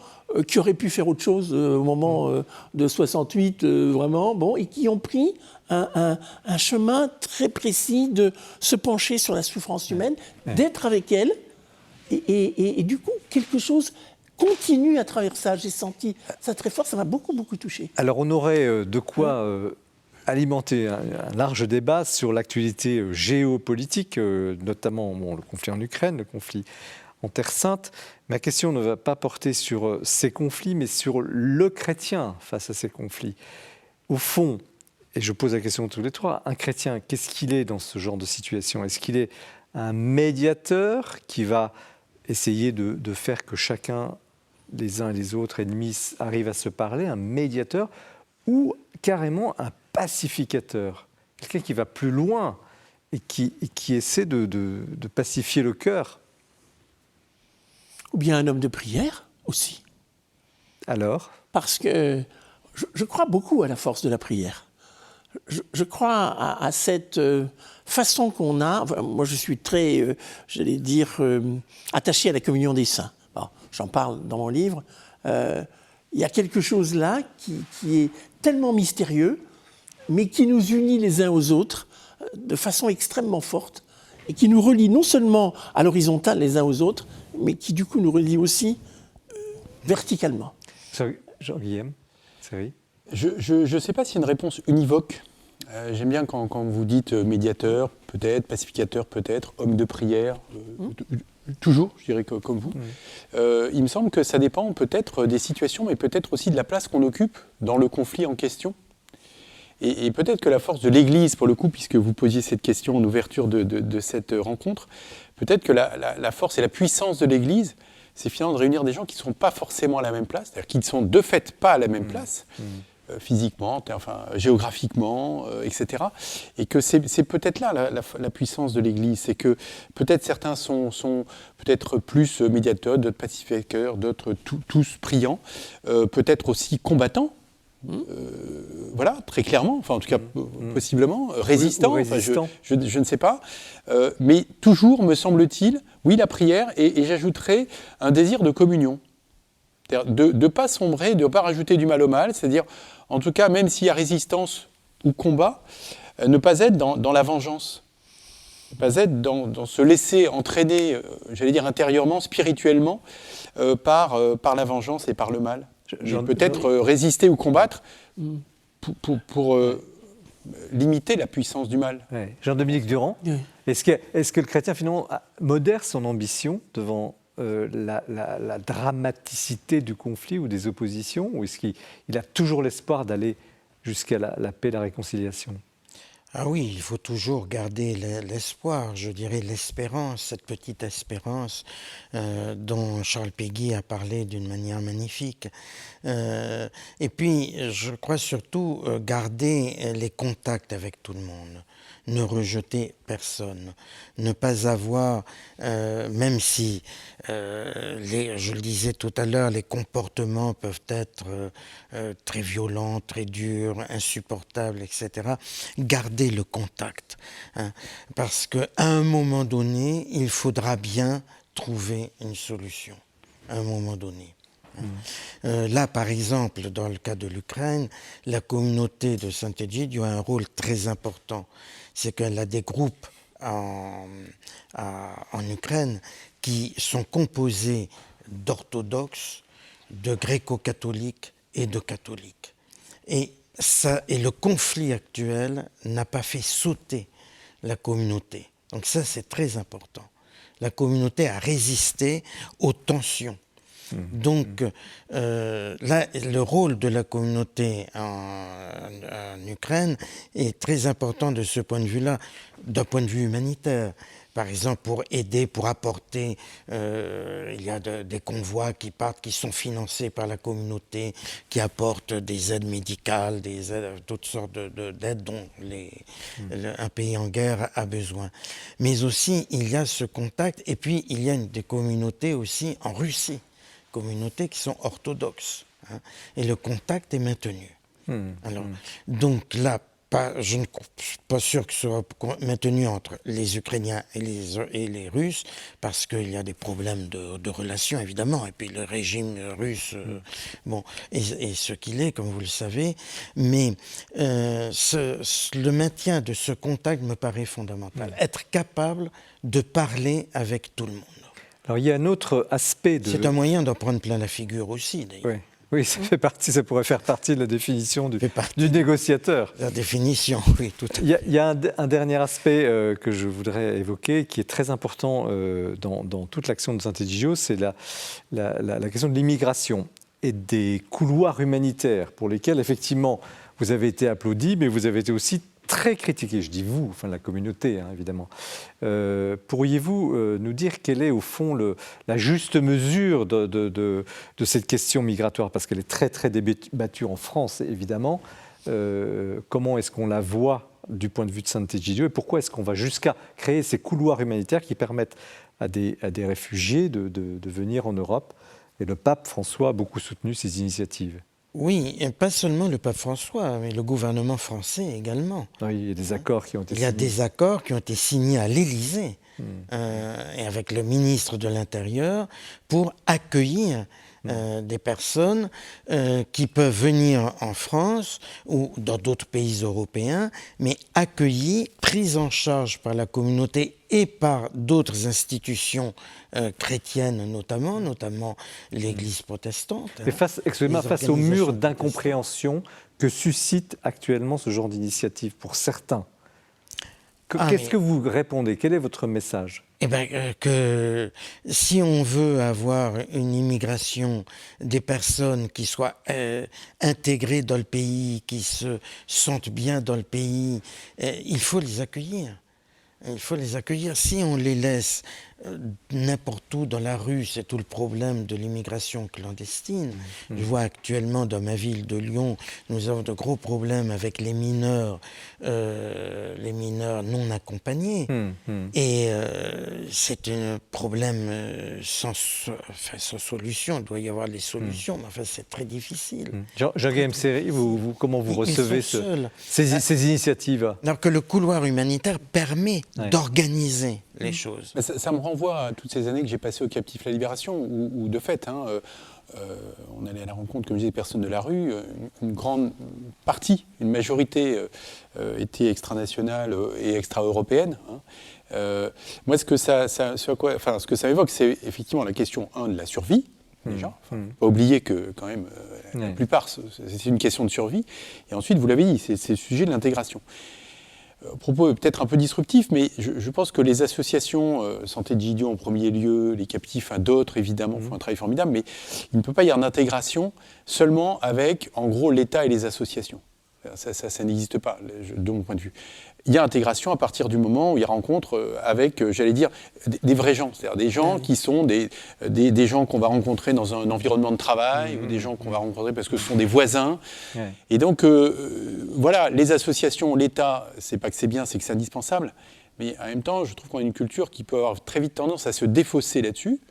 qui auraient pu faire autre chose au moment de 68, vraiment, bon, et qui ont pris un chemin très précis de se pencher sur la souffrance humaine, d'être avec elle, et du coup, quelque chose continue à travers ça. J'ai senti ça très fort, ça m'a beaucoup, beaucoup touché. Alors, on aurait de quoi alimenté un large débat sur l'actualité géopolitique, notamment le conflit en Ukraine, le conflit en Terre Sainte. Ma question ne va pas porter sur ces conflits, mais sur le chrétien face à ces conflits. Au fond, et je pose la question à tous les trois, un chrétien, qu'est-ce qu'il est dans ce genre de situation? Est-ce qu'il est un médiateur qui va essayer de faire que chacun, les uns et les autres ennemis, arrive à se parler, un médiateur, ou carrément un pacificateur, quelqu'un qui va plus loin et qui essaie de pacifier le cœur? Ou bien un homme de prière aussi. Alors? Parce que je crois beaucoup à la force de la prière. Je crois à cette façon qu'on a. Enfin, moi, je suis très, j'allais dire, attaché à la communion des saints. Bon, j'en parle dans mon livre. Il y a quelque chose là qui est tellement mystérieux, mais qui nous unit les uns aux autres de façon extrêmement forte et qui nous relie non seulement à l'horizontale les uns aux autres, mais qui du coup nous relie aussi verticalement. Jean-Guillaume, c'est vrai. Je ne sais pas s'il y a une réponse univoque. J'aime bien quand vous dites médiateur, peut-être, pacificateur, peut-être, homme de prière, toujours, je dirais comme vous. Il me semble que ça dépend peut-être des situations, mais peut-être aussi de la place qu'on occupe dans le conflit en question. Et peut-être que la force de l'Église, pour le coup, puisque vous posiez cette question en ouverture de cette rencontre, peut-être que la force et la puissance de l'Église, c'est finalement de réunir des gens qui ne sont pas forcément à la même place, c'est-à-dire qui ne sont de fait pas à la même place, physiquement, enfin, géographiquement, etc. Et que c'est peut-être là la puissance de l'Église, c'est que peut-être certains sont peut-être plus médiateurs, d'autres pacificateurs, d'autres tous priants, peut-être aussi combattants. Voilà, très clairement, enfin en tout cas possiblement, résistant, résistant. Enfin, je ne sais pas, mais toujours, me semble-t-il, oui, la prière, et j'ajouterais un désir de communion. C'est-à-dire de ne pas sombrer, de ne pas rajouter du mal au mal, c'est-à-dire, en tout cas, même s'il y a résistance ou combat, ne pas être dans la vengeance, ne pas être dans se laisser entraîner, j'allais dire intérieurement, spirituellement, par la vengeance et par le mal. Peut-être résister ou combattre pour limiter la puissance du mal. Ouais. Jean-Dominique Durand, est-ce que le chrétien finalement modère son ambition devant la dramaticité du conflit ou des oppositions, ou est-ce qu'il a toujours l'espoir d'aller jusqu'à la paix et la réconciliation? Ah oui, il faut toujours garder l'espoir, je dirais l'espérance, cette petite espérance dont Charles Péguy a parlé d'une manière magnifique. Et puis, je crois surtout garder les contacts avec tout le monde, ne rejeter personne, ne pas avoir, même si, je le disais tout à l'heure, les comportements peuvent être très violents, très durs, insupportables, etc., garder le contact, hein, parce qu'à un moment donné, il faudra bien trouver une solution, à un moment donné. Là, par exemple, dans le cas de l'Ukraine, la communauté de Sant'Egidio a un rôle très important. C'est qu'elle a des groupes en Ukraine qui sont composés d'orthodoxes, de gréco-catholiques et de catholiques. Et le conflit actuel n'a pas fait sauter la communauté. Donc ça, c'est très important. La communauté a résisté aux tensions. Donc là, le rôle de la communauté en Ukraine est très important de ce point de vue-là, d'un point de vue humanitaire. Par exemple, pour aider, pour apporter, il y a des convois qui partent, qui sont financés par la communauté, qui apportent des aides médicales, des aides, toutes sortes d'aides dont un pays en guerre a besoin. Mais aussi, il y a ce contact, et puis il y a des communautés aussi en Russie, communautés qui sont orthodoxes, hein, et le contact est maintenu. Alors, donc là, je ne suis pas sûr que ce soit maintenu entre les Ukrainiens et les Russes, parce qu'il y a des problèmes de relations, évidemment, et puis le régime russe, est ce qu'il est, comme vous le savez, mais le maintien de ce contact me paraît fondamental. Être capable de parler avec tout le monde. Alors il y a un autre aspect de... C'est un moyen d'en prendre plein la figure aussi, d'ailleurs. Oui. Oui, ça pourrait faire partie de la définition du partie négociateur. La définition, oui, tout à fait. Il y a un dernier aspect que je voudrais évoquer, qui est très important dans toute l'action de Sant'Egidio, c'est la question de l'immigration et des couloirs humanitaires pour lesquels, effectivement, vous avez été applaudi, mais vous avez été aussi très critiqué. Je dis vous, enfin la communauté, évidemment. Pourriez-vous nous dire quelle est, au fond, la juste mesure de cette question migratoire? Parce qu'elle est très, très débattue en France, évidemment. Comment est-ce qu'on la voit du point de vue de Sant'Egidio et pourquoi est-ce qu'on va jusqu'à créer ces couloirs humanitaires qui permettent à des réfugiés de venir en Europe? Et le pape François a beaucoup soutenu ces initiatives. Oui, et pas seulement le pape François, mais le gouvernement français également. Oui, il y a des accords qui ont été signés. Il y a des accords qui ont été signés à l'Élysée et avec le ministre de l'Intérieur pour accueillir des personnes qui peuvent venir en France ou dans d'autres pays européens, mais accueillies, prises en charge par la communauté et par d'autres institutions chrétiennes notamment l'Église protestante. Mais face au mur d'incompréhension que suscite actuellement ce genre d'initiative pour certains, qu'est-ce que vous répondez? Quel est votre message? Eh bien, que si on veut avoir une immigration des personnes qui soient intégrées dans le pays, qui se sentent bien dans le pays, il faut les accueillir. Il faut les accueillir. Si on les laisse n'importe où dans la rue, c'est tout le problème de l'immigration clandestine. Je vois actuellement dans ma ville de Lyon, nous avons de gros problèmes avec les mineurs non accompagnés. Et c'est un problème sans solution. Il doit y avoir des solutions, mais enfin, c'est très difficile. Jean-Guy Mseri, comment vous recevez ces initiatives? Alors que le couloir humanitaire permet d'organiser les choses. Ça me renvoie à toutes ces années que j'ai passées au Captif La Libération, où de fait, on allait à la rencontre, comme je disais, des personnes de la rue. Une grande partie, une majorité était extranationale et extra-européenne. Moi, ce que ça évoque, c'est effectivement la question, de la survie. Déjà, pas oublier que quand même la plupart, c'est une question de survie. Et ensuite, vous l'avez dit, c'est le sujet de l'intégration. Propos peut-être un peu disruptif, mais je pense que les associations, Sant'Egidio en premier lieu, les captifs, d'autres évidemment font un travail formidable, mais il ne peut pas y avoir d'intégration seulement avec, en gros, l'État et les associations. Ça n'existe pas, de mon point de vue. Il y a intégration à partir du moment où il y a rencontre avec, j'allais dire, des vrais gens, c'est-à-dire des gens qui sont des gens qu'on va rencontrer dans un environnement de travail, ou des gens qu'on va rencontrer parce que ce sont des voisins. Et donc, voilà, les associations, l'État, c'est pas que c'est bien, c'est que c'est indispensable, mais en même temps, je trouve qu'on a une culture qui peut avoir très vite tendance à se défausser là-dessus,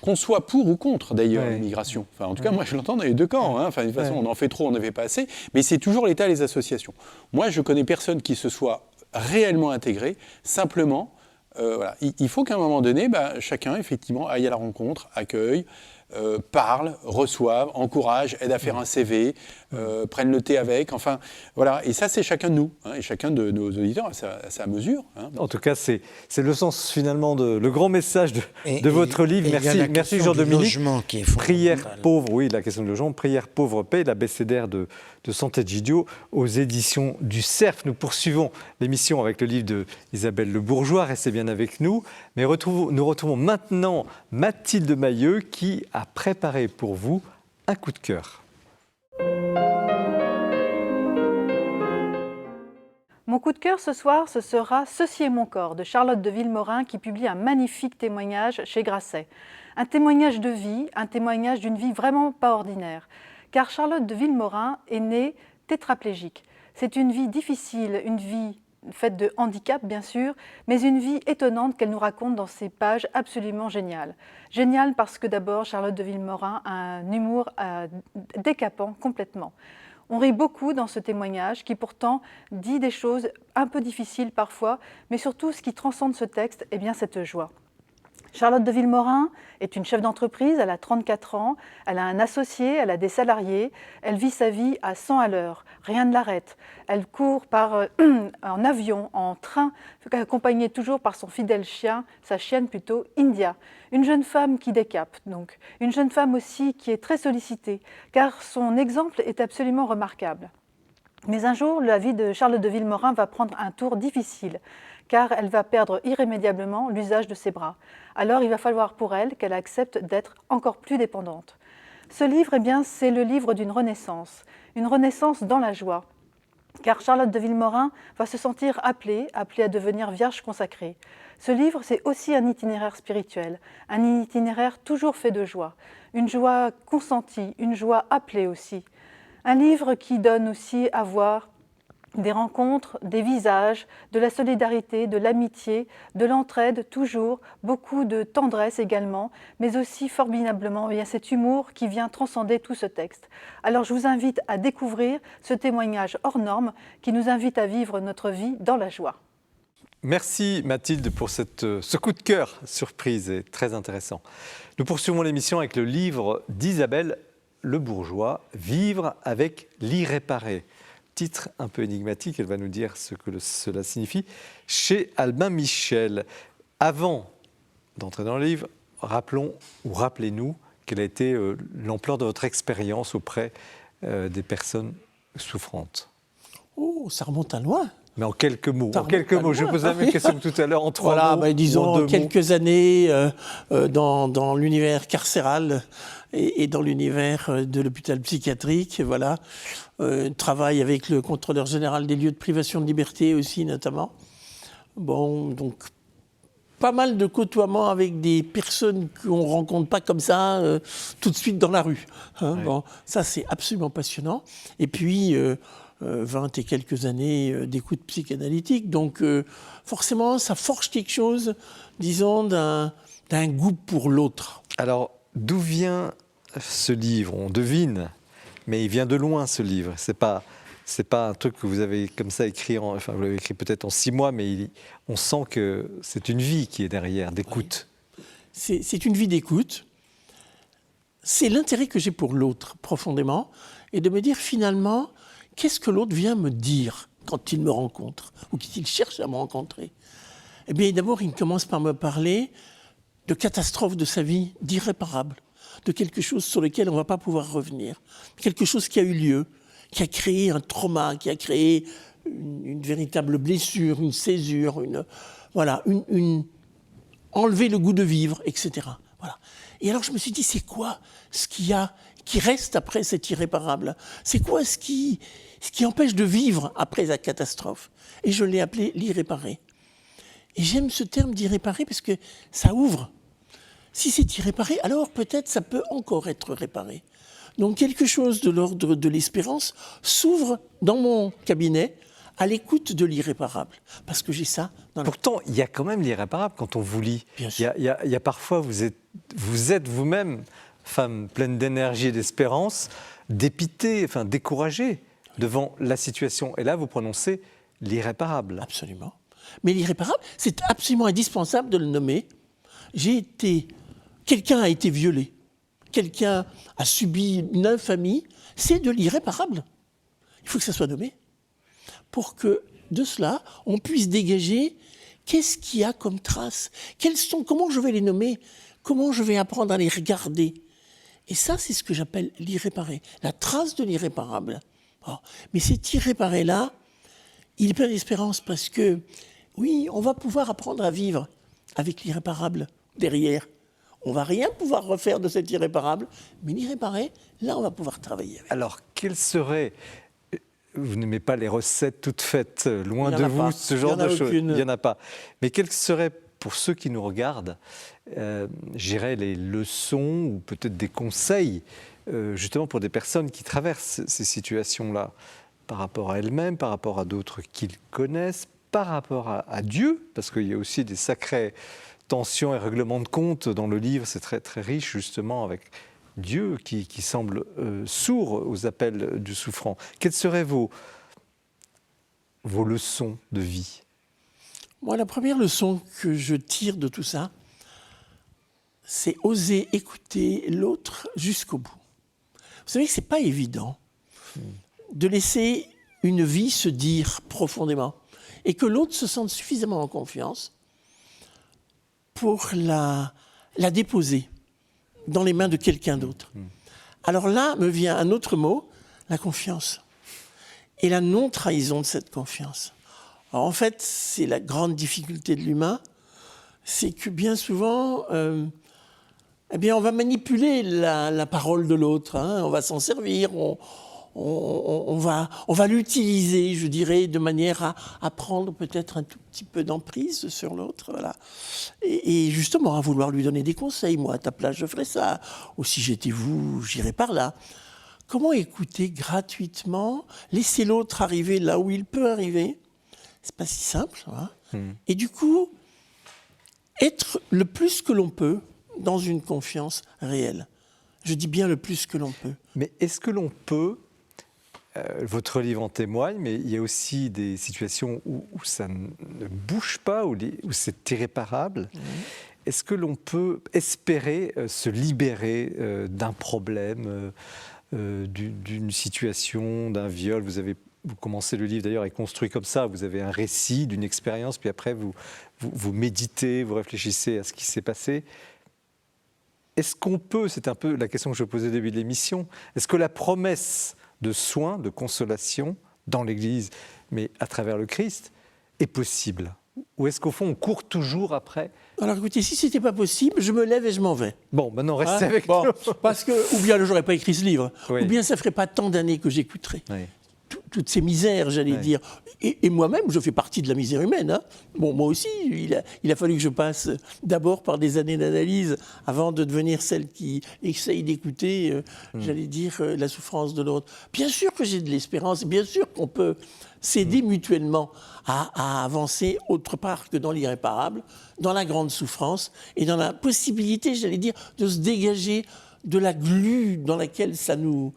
qu'on soit pour ou contre, d'ailleurs, l'immigration. Enfin, en tout cas, moi, je l'entends dans les deux camps. Enfin, de toute façon, on en fait trop, on n'en fait pas assez. Mais c'est toujours l'État et les associations. Moi, je connais personne qui se soit réellement intégré. Simplement, voilà. Il faut qu'à un moment donné, chacun, effectivement, aille à la rencontre, accueille, parle, reçoive, encourage, aide à faire un CV, prenne le thé avec, enfin, voilà. Et ça, c'est chacun de nous, et chacun de nos auditeurs à sa mesure. En tout cas, c'est le sens, finalement, le grand message de votre livre. Merci Jean-Dominique. Prière pauvre, oui, la question du logement. Prière pauvre paix, l'abécédaire de Sant'Egidio aux éditions du Cerf. Nous poursuivons l'émission avec le livre d'Isabelle Le Bourgeois. Restez bien avec nous. Mais nous retrouvons maintenant Mathilde Mailleux qui a préparé pour vous un coup de cœur. Mon coup de cœur ce soir, ce sera « Ceci est mon corps » de Charlotte de Villemorin qui publie un magnifique témoignage chez Grasset. Un témoignage de vie, un témoignage d'une vie vraiment pas ordinaire. Car Charlotte de Villemorin est née tétraplégique. C'est une vie difficile, une vie faite de handicap bien sûr, mais une vie étonnante qu'elle nous raconte dans ces pages absolument géniales. Géniale parce que d'abord Charlotte de Villemorin a un humour décapant complètement. On rit beaucoup dans ce témoignage qui pourtant dit des choses un peu difficiles parfois, mais surtout ce qui transcende ce texte, eh bien cette joie. Charlotte de Vilmorin est une chef d'entreprise, elle a 34 ans, elle a un associé, elle a des salariés, elle vit sa vie à 100 à l'heure, rien ne l'arrête. Elle court en avion, en train, accompagnée toujours par son fidèle chien, sa chienne plutôt, India. Une jeune femme qui décape donc, une jeune femme aussi qui est très sollicitée, car son exemple est absolument remarquable. Mais un jour, la vie de Charlotte de Vilmorin va prendre un tour difficile, car elle va perdre irrémédiablement l'usage de ses bras. Alors il va falloir pour elle qu'elle accepte d'être encore plus dépendante. Ce livre, c'est le livre d'une renaissance dans la joie, car Charlotte de Vilmorin va se sentir appelée à devenir vierge consacrée. Ce livre, c'est aussi un itinéraire spirituel, un itinéraire toujours fait de joie, une joie consentie, une joie appelée aussi. Un livre qui donne aussi à voir des rencontres, des visages, de la solidarité, de l'amitié, de l'entraide toujours, beaucoup de tendresse également, mais aussi formidablement cet humour qui vient transcender tout ce texte. Alors je vous invite à découvrir ce témoignage hors norme qui nous invite à vivre notre vie dans la joie. Merci Mathilde pour ce coup de cœur surprise et très intéressant. Nous poursuivons l'émission avec le livre d'Isabelle Le Bourgeois, « Vivre avec l'irréparé ». Titre un peu énigmatique, elle va nous dire ce que cela signifie, chez Albin Michel. Avant d'entrer dans le livre, rappelez-nous quelle a été l'ampleur de votre expérience auprès des personnes souffrantes. Oh, ça remonte à loin. Mais en quelques mots, je posais la même question que tout à l'heure, en trois mots. Disons quelques années dans l'univers carcéral et dans l'univers de l'hôpital psychiatrique, voilà. Travail avec le contrôleur général des lieux de privation de liberté aussi, notamment. Bon, donc pas mal de côtoiements avec des personnes qu'on ne rencontre pas comme ça tout de suite dans la rue. Hein. Ouais. Bon, ça, c'est absolument passionnant. Et puis 20 et quelques années d'écoute psychanalytique. Donc forcément, ça forge quelque chose, disons, d'un goût pour l'autre. Alors, d'où vient ce livre? On devine, mais il vient de loin, ce livre. C'est pas un truc que vous avez comme ça écrit, vous l'avez écrit peut-être en 6 mois, mais on sent que c'est une vie qui est derrière, d'écoute. Oui. C'est une vie d'écoute. C'est l'intérêt que j'ai pour l'autre, profondément, et de me dire finalement, qu'est-ce que l'autre vient me dire quand il me rencontre, ou qu'il cherche à me rencontrer? Eh bien, d'abord, il commence par me parler de catastrophes de sa vie, d'irréparables, de quelque chose sur lequel on ne va pas pouvoir revenir, quelque chose qui a eu lieu, qui a créé un trauma, qui a créé une véritable blessure, une césure, enlever le goût de vivre, etc. Voilà. Et alors je me suis dit, c'est quoi ce qui reste après cet irréparable? C'est quoi ce qui empêche de vivre après la catastrophe? Et je l'ai appelé l'irréparé. Et j'aime ce terme d'irréparé parce que ça ouvre. Si c'est irréparé, alors peut-être ça peut encore être réparé. Donc quelque chose de l'ordre de l'espérance s'ouvre dans mon cabinet à l'écoute de l'irréparable. Parce que j'ai ça dans la... Pourtant, il y a quand même l'irréparable quand on vous lit. Bien sûr. Il y a parfois, vous êtes vous-même, femme pleine d'énergie et d'espérance, dépitée, découragée devant la situation. Et là, vous prononcez l'irréparable. Absolument. Mais l'irréparable, c'est absolument indispensable de le nommer. Quelqu'un a été violé. Quelqu'un a subi une infamie. C'est de l'irréparable. Il faut que ça soit nommé. Pour que, de cela, on puisse dégager qu'est-ce qu'il y a comme traces. Comment je vais les nommer? Comment je vais apprendre à les regarder? Et ça, c'est ce que j'appelle l'irréparé. La trace de l'irréparable. Oh. Mais cet irréparé-là, il est plein d'espérance parce que, oui, on va pouvoir apprendre à vivre avec l'irréparable derrière. On ne va rien pouvoir refaire de cet irréparable, mais l'irréparé, là, on va pouvoir travailler avec. Alors, quelles seraient... Vous n'aimez pas les recettes toutes faites, loin de vous, ce genre de choses. Il n'y en a pas. Mais quelles seraient, pour ceux qui nous regardent, j'irais les leçons ou peut-être des conseils, justement pour des personnes qui traversent ces situations-là, par rapport à elles-mêmes, par rapport à d'autres qu'ils connaissent, par rapport à Dieu, parce qu'il y a aussi des sacrées tensions et règlements de compte dans le livre, c'est très, très riche justement avec Dieu qui semble sourd aux appels du souffrant. Quelles seraient vos leçons de vie? Moi, la première leçon que je tire de tout ça, c'est oser écouter l'autre jusqu'au bout. Vous savez que ce n'est pas évident de laisser une vie se dire profondément et que l'autre se sente suffisamment en confiance pour la déposer dans les mains de quelqu'un d'autre. Alors là me vient un autre mot, la confiance. Et la non-trahison de cette confiance. Alors en fait, c'est la grande difficulté de l'humain, c'est que bien souvent, eh bien, on va manipuler la parole de l'autre, hein, on va s'en servir, on va l'utiliser, je dirais, de manière à prendre peut-être un tout petit peu d'emprise sur l'autre. Voilà. Et justement, à vouloir lui donner des conseils. Moi, à ta place, je ferais ça. Ou si j'étais vous, j'irais par là. Comment écouter gratuitement, laisser l'autre arriver là où il peut arriver? C'est pas si simple. Hein. Et du coup, être le plus que l'on peut dans une confiance réelle. Je dis bien le plus que l'on peut. Mais est-ce que l'on peut, votre livre en témoigne, mais il y a aussi des situations où ça ne bouge pas, où c'est irréparable. Est-ce que l'on peut espérer se libérer d'un problème, d'une situation, d'un viol? Vous commencez le livre d'ailleurs est construit comme ça, vous avez un récit d'une expérience, puis après vous méditez, vous réfléchissez à ce qui s'est passé. Est-ce qu'on peut, c'est un peu la question que je posais au début de l'émission, est-ce que la promesse de soins, de consolation dans l'Église, mais à travers le Christ, est possible? Ou est-ce qu'au fond on court toujours après? Alors écoutez, si c'était pas possible, je me lève et je m'en vais. Bon, maintenant restez avec bon, nous. Parce que, ou bien j'aurais pas écrit ce livre, Oui. ou bien ça ferait pas tant d'années que j'écouterais. Oui. Toutes ces misères, j'allais dire. Et moi-même, je fais partie de la misère humaine. Hein. Bon, moi aussi, il a fallu que je passe d'abord par des années d'analyse avant de devenir celle qui essaye d'écouter, j'allais dire, la souffrance de l'autre. Bien sûr que j'ai de l'espérance, bien sûr qu'on peut s'aider mutuellement à avancer autre part que dans l'irréparable, dans la grande souffrance et dans la possibilité, j'allais dire, de se dégager de la glu dans laquelle ça nous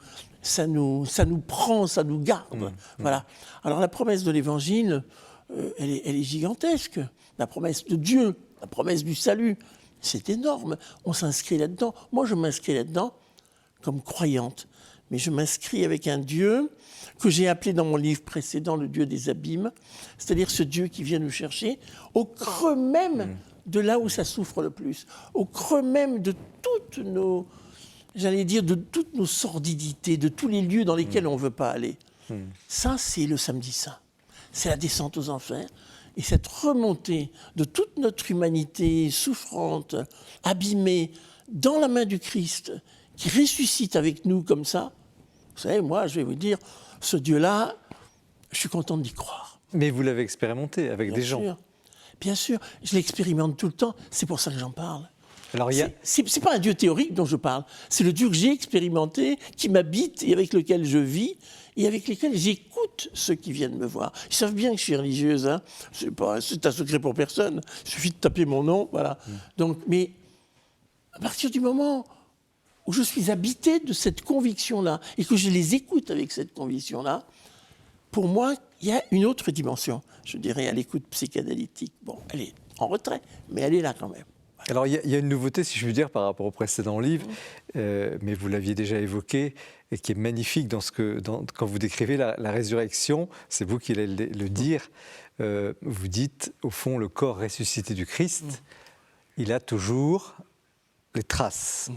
prend, ça nous garde. Voilà. Alors la promesse de l'Évangile, elle est gigantesque. La promesse de Dieu, la promesse du salut, c'est énorme. On s'inscrit là-dedans. Moi, je m'inscris là-dedans comme croyante. Mais je m'inscris avec un Dieu que j'ai appelé dans mon livre précédent le Dieu des abîmes, c'est-à-dire ce Dieu qui vient nous chercher au creux même de là où ça souffre le plus, au creux même de toutes nos... j'allais dire, de toutes nos sordidités, de tous les lieux dans lesquels on ne veut pas aller. Ça, c'est le samedi saint. C'est la descente aux enfers. Et cette remontée de toute notre humanité souffrante, abîmée, dans la main du Christ, qui ressuscite avec nous comme ça, vous savez, moi, je vais vous dire, ce Dieu-là, je suis content d'y croire. Mais vous l'avez expérimenté avec Bien des sûr. gens. Bien sûr, je l'expérimente tout le temps, c'est pour ça que j'en parle. Alors, C'est pas un Dieu théorique dont je parle, c'est le Dieu que j'ai expérimenté, qui m'habite et avec lequel je vis et avec lequel j'écoute ceux qui viennent me voir. Ils savent bien que je suis religieuse, hein. C'est un secret pour personne, il suffit de taper mon nom, voilà. Donc, mais à partir du moment où je suis habité de cette conviction-là et que je les écoute avec cette conviction-là, pour moi, il y a une autre dimension, je dirais, à l'écoute psychanalytique. Bon, elle est en retrait, mais elle est là quand même. Alors, il y a une nouveauté, si je puis dire, par rapport au précédent livre, mais vous l'aviez déjà évoqué, et qui est magnifique quand vous décrivez la résurrection, c'est vous qui allez le dire, vous dites, au fond, le corps ressuscité du Christ, il a toujours les traces.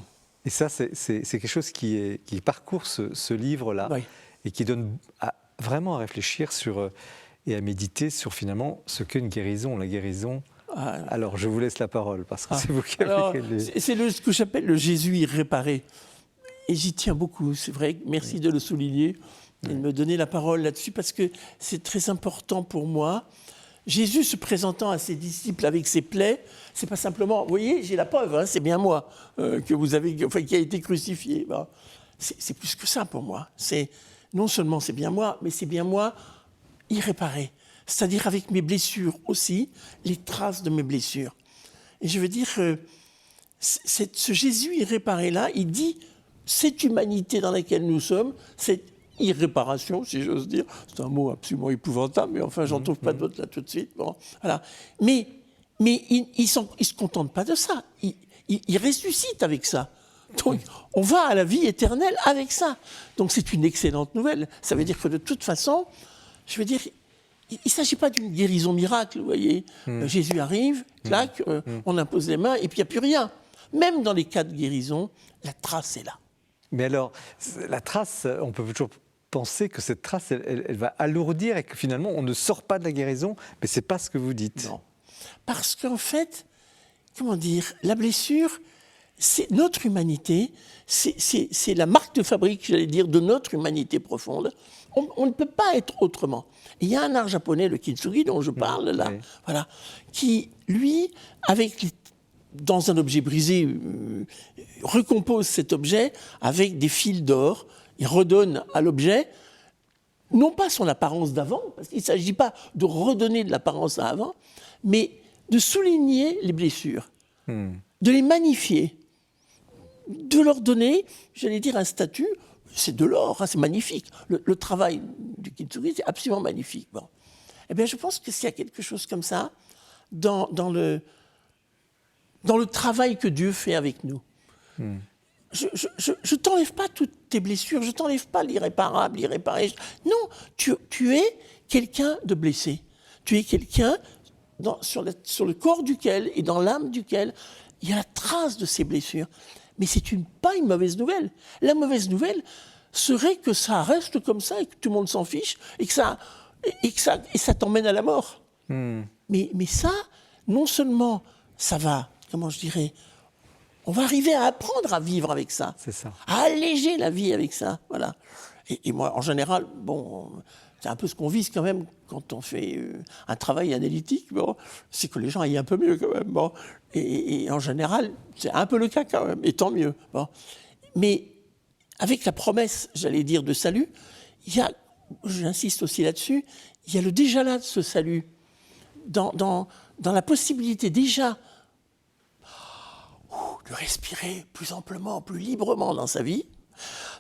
Et ça, c'est quelque chose qui parcourt ce livre-là, Oui. et qui donne vraiment à réfléchir sur, et à méditer sur, finalement, ce qu'est une guérison, la guérison. Alors, je vous laisse la parole, parce que c'est vous qui avez écrit. C'est ce que j'appelle le Jésus irréparé. Et j'y tiens beaucoup, c'est vrai. Merci de le souligner et de me donner la parole là-dessus, parce que c'est très important pour moi. Jésus se présentant à ses disciples avec ses plaies, c'est pas simplement, vous voyez, j'ai la preuve, hein, c'est bien moi qui a été crucifié. Bon, c'est plus que ça pour moi. Non seulement c'est bien moi, mais c'est bien moi irréparé. C'est-à-dire avec mes blessures aussi, les traces de mes blessures. Et je veux dire, ce Jésus irréparé-là, il dit, cette humanité dans laquelle nous sommes, cette irréparation, si j'ose dire, c'est un mot absolument épouvantable, mais enfin, j'en trouve pas d'autre là tout de suite. Bon, voilà. Mais ils se contentent pas de ça. il ressuscite avec ça. Donc, on va à la vie éternelle avec ça. Donc, c'est une excellente nouvelle. Ça veut dire que de toute façon, je veux dire, il ne s'agit pas d'une guérison miracle, vous voyez. Jésus arrive, clac, on impose les mains, et puis il n'y a plus rien. Même dans les cas de guérison, la trace est là. Mais alors, la trace, on peut toujours penser que cette trace, elle va alourdir et que finalement, on ne sort pas de la guérison, mais ce n'est pas ce que vous dites. Non. Parce qu'en fait, comment dire, la blessure, c'est notre humanité, c'est la marque de fabrique, j'allais dire, de notre humanité profonde. On ne peut pas être autrement. Et il y a un art japonais, le kintsugi, dont je parle là, voilà, qui, lui, dans un objet brisé, recompose cet objet avec des fils d'or. Il redonne à l'objet, non pas son apparence d'avant, parce qu'il ne s'agit pas de redonner de l'apparence à avant, mais de souligner les blessures, de les magnifier, de leur donner, j'allais dire, un statut. C'est de l'or, hein, c'est magnifique. Le travail du kintsugi, c'est absolument magnifique. Bon. Eh bien, je pense que s'il y a quelque chose comme ça, dans le travail que Dieu fait avec nous, je ne t'enlève pas toutes tes blessures, je ne t'enlève pas l'irréparable, l'irréparé. Non, tu es quelqu'un de blessé. Tu es quelqu'un sur le corps duquel et dans l'âme duquel il y a la trace de ces blessures. Mais c'est pas une mauvaise nouvelle. La mauvaise nouvelle serait que ça reste comme ça et que tout le monde s'en fiche et que ça t'emmène à la mort. Mais ça, non seulement ça va, comment je dirais, on va arriver à apprendre à vivre avec ça, C'est ça. à alléger la vie avec ça. Voilà. Et moi, en général, bon, c'est un peu ce qu'on vise quand même quand on fait un travail analytique, bon, c'est que les gens aillent un peu mieux quand même. Bon. Et en général, c'est un peu le cas quand même, et tant mieux. Bon. Mais avec la promesse, j'allais dire, de salut, il y a, j'insiste aussi là-dessus, il y a le déjà là de ce salut, dans la possibilité déjà de respirer plus amplement, plus librement dans sa vie,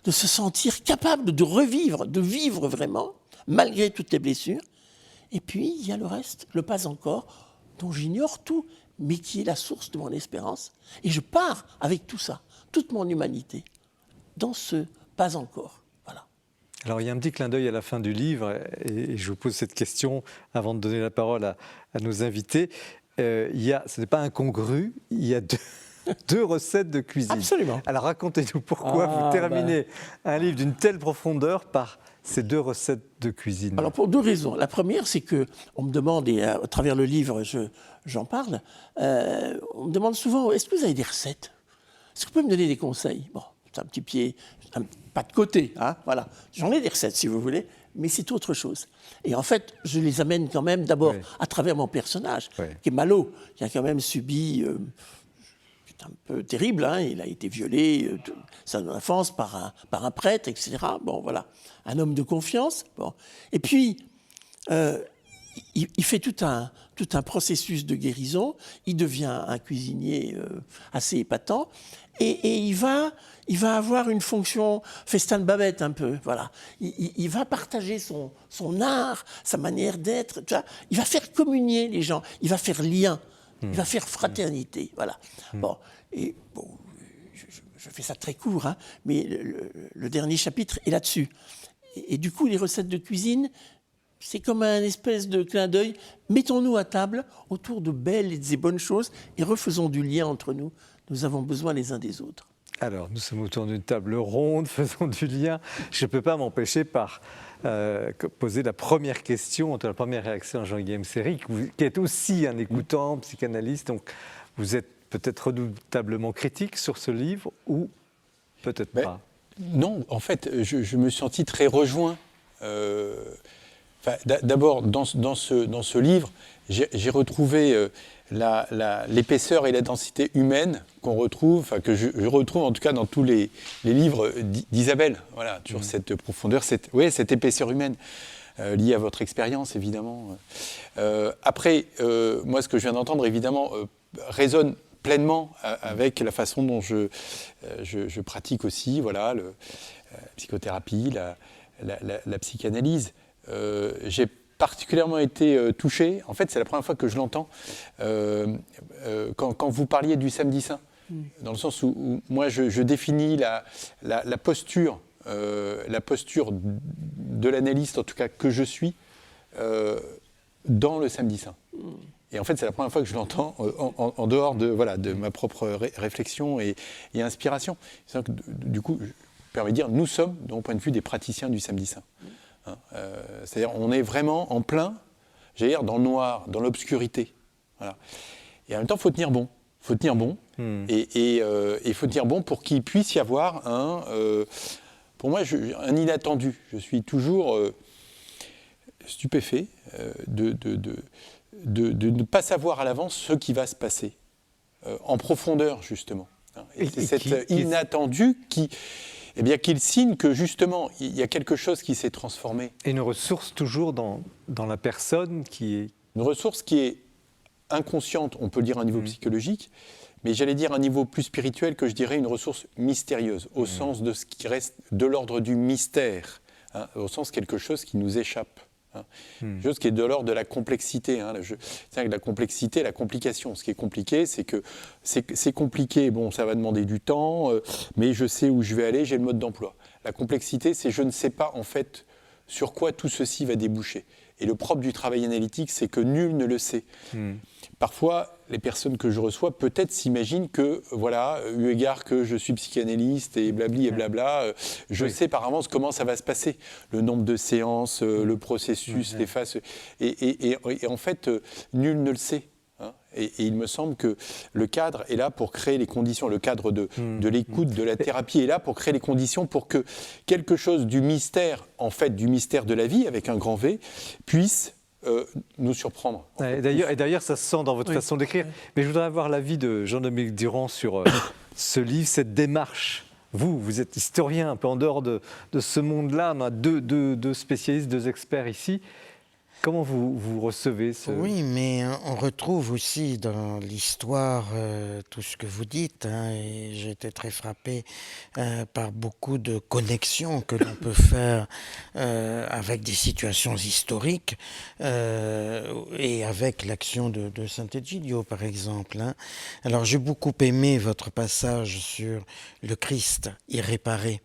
de se sentir capable de revivre, de vivre vraiment, malgré toutes les blessures. Et puis, il y a le reste, le pas encore, dont j'ignore tout, mais qui est la source de mon espérance. Et je pars avec tout ça, toute mon humanité, dans ce pas encore. Voilà. Alors, il y a un petit clin d'œil à la fin du livre, et je vous pose cette question avant de donner la parole à nos invités. Ce n'est pas incongru, il y a deux recettes de cuisine. Absolument. Alors, racontez-nous pourquoi vous terminez un livre d'une telle profondeur par ces deux recettes de cuisine. Alors, pour deux raisons. La première, c'est qu'on me demande, et à travers le livre, j'en parle, on me demande souvent, est-ce que vous avez des recettes? Est-ce que vous pouvez me donner des conseils? Bon, c'est un petit pied, pas de côté, hein, voilà. J'en ai des recettes, si vous voulez, mais c'est autre chose. Et en fait, je les amène quand même d'abord à travers mon personnage, qui est Malo, qui a quand même subi... c'est un peu terrible, hein, il a été violé son enfance par un prêtre, etc. Bon, voilà, un homme de confiance. Bon. Et puis, il fait tout un processus de guérison, il devient un cuisinier assez épatant, et il va avoir une fonction festin de Babette un peu, voilà. Il va partager son art, sa manière d'être, tu vois. Il va faire communier les gens, il va faire lien. Il va faire fraternité, voilà. Bon, et bon, je fais ça très court, hein, mais le dernier chapitre est là-dessus. Et du coup, les recettes de cuisine, c'est comme un espèce de clin d'œil. Mettons-nous à table autour de belles et bonnes choses et refaisons du lien entre nous. Nous avons besoin les uns des autres. Alors, nous sommes autour d'une table ronde, faisons du lien. Je ne peux pas m'empêcher par poser la première question, la première réaction à Jean-Guillaume Seyrig, qui est aussi un écoutant, psychanalyste. Donc, vous êtes peut-être redoutablement critique sur ce livre ou peut-être pas. Non, en fait, je me sentis très rejoint. D'abord, dans ce livre, j'ai retrouvé l'épaisseur et la densité humaine qu'on retrouve, que je retrouve en tout cas dans tous les livres d'Isabelle, voilà, sur cette profondeur, cette épaisseur humaine liée à votre expérience, évidemment. Après, moi, ce que je viens d'entendre, évidemment, résonne pleinement avec la façon dont je pratique aussi, voilà, la psychothérapie, la psychanalyse. J'ai particulièrement été touché, en fait c'est la première fois que je l'entends, quand vous parliez du samedi saint, Dans le sens où moi, je définis la posture de l'analyste, en tout cas que je suis, dans le Samedi Saint. Et en fait, c'est la première fois que je l'entends en dehors de ma propre réflexion et inspiration. Que, du coup, je permets de dire, nous sommes, de mon point de vue, des praticiens du Samedi Saint. C'est-à-dire, on est vraiment en plein, j'allais dire, dans le noir, dans l'obscurité. Voilà. Et en même temps, il faut tenir bon. Il faut tenir bon. Et il faut tenir bon pour qu'il puisse y avoir pour moi, un inattendu. Je suis toujours stupéfait de ne pas savoir à l'avance ce qui va se passer, en profondeur, justement. Et c'est cet inattendu qui signe que, justement, il y a quelque chose qui s'est transformé. Et une ressource toujours dans la personne qui est... Une ressource qui est inconsciente, on peut le dire à un niveau psychologique, mais j'allais dire à un niveau plus spirituel, que je dirais une ressource mystérieuse, au sens de ce qui reste de l'ordre du mystère, au sens quelque chose qui nous échappe. Quelque chose qui est de l'ordre de la complexité. La complexité, la complication. Ce qui est compliqué, c'est que c'est compliqué. Bon, ça va demander du temps, mais je sais où je vais aller, j'ai le mode d'emploi. La complexité, c'est je ne sais pas en fait sur quoi tout ceci va déboucher. Et le propre du travail analytique, c'est que nul ne le sait. Parfois, les personnes que je reçois peut-être s'imaginent que, voilà, eu égard que je suis psychanalyste et blabli et blabla, je sais par avance comment ça va se passer. Le nombre de séances, le processus, les phases. Et en fait, nul ne le sait. Et il me semble que le cadre est là pour créer les conditions. Le cadre de l'écoute, de la thérapie est là pour créer les conditions pour que quelque chose du mystère, en fait, du mystère de la vie, avec un grand V, puisse nous surprendre. Et d'ailleurs, ça se sent dans votre façon d'écrire. Mais je voudrais avoir l'avis de Jean-Dominique Durand sur ce livre, cette démarche. Vous êtes historien, un peu en dehors de ce monde-là. On a deux spécialistes, deux experts ici. Comment vous recevez ce... Oui, mais on retrouve aussi dans l'histoire tout ce que vous dites. Et j'ai été très frappé par beaucoup de connexions que l'on peut faire avec des situations historiques et avec l'action de Sant'Egidio, par exemple. Alors, j'ai beaucoup aimé votre passage sur le Christ irréparé.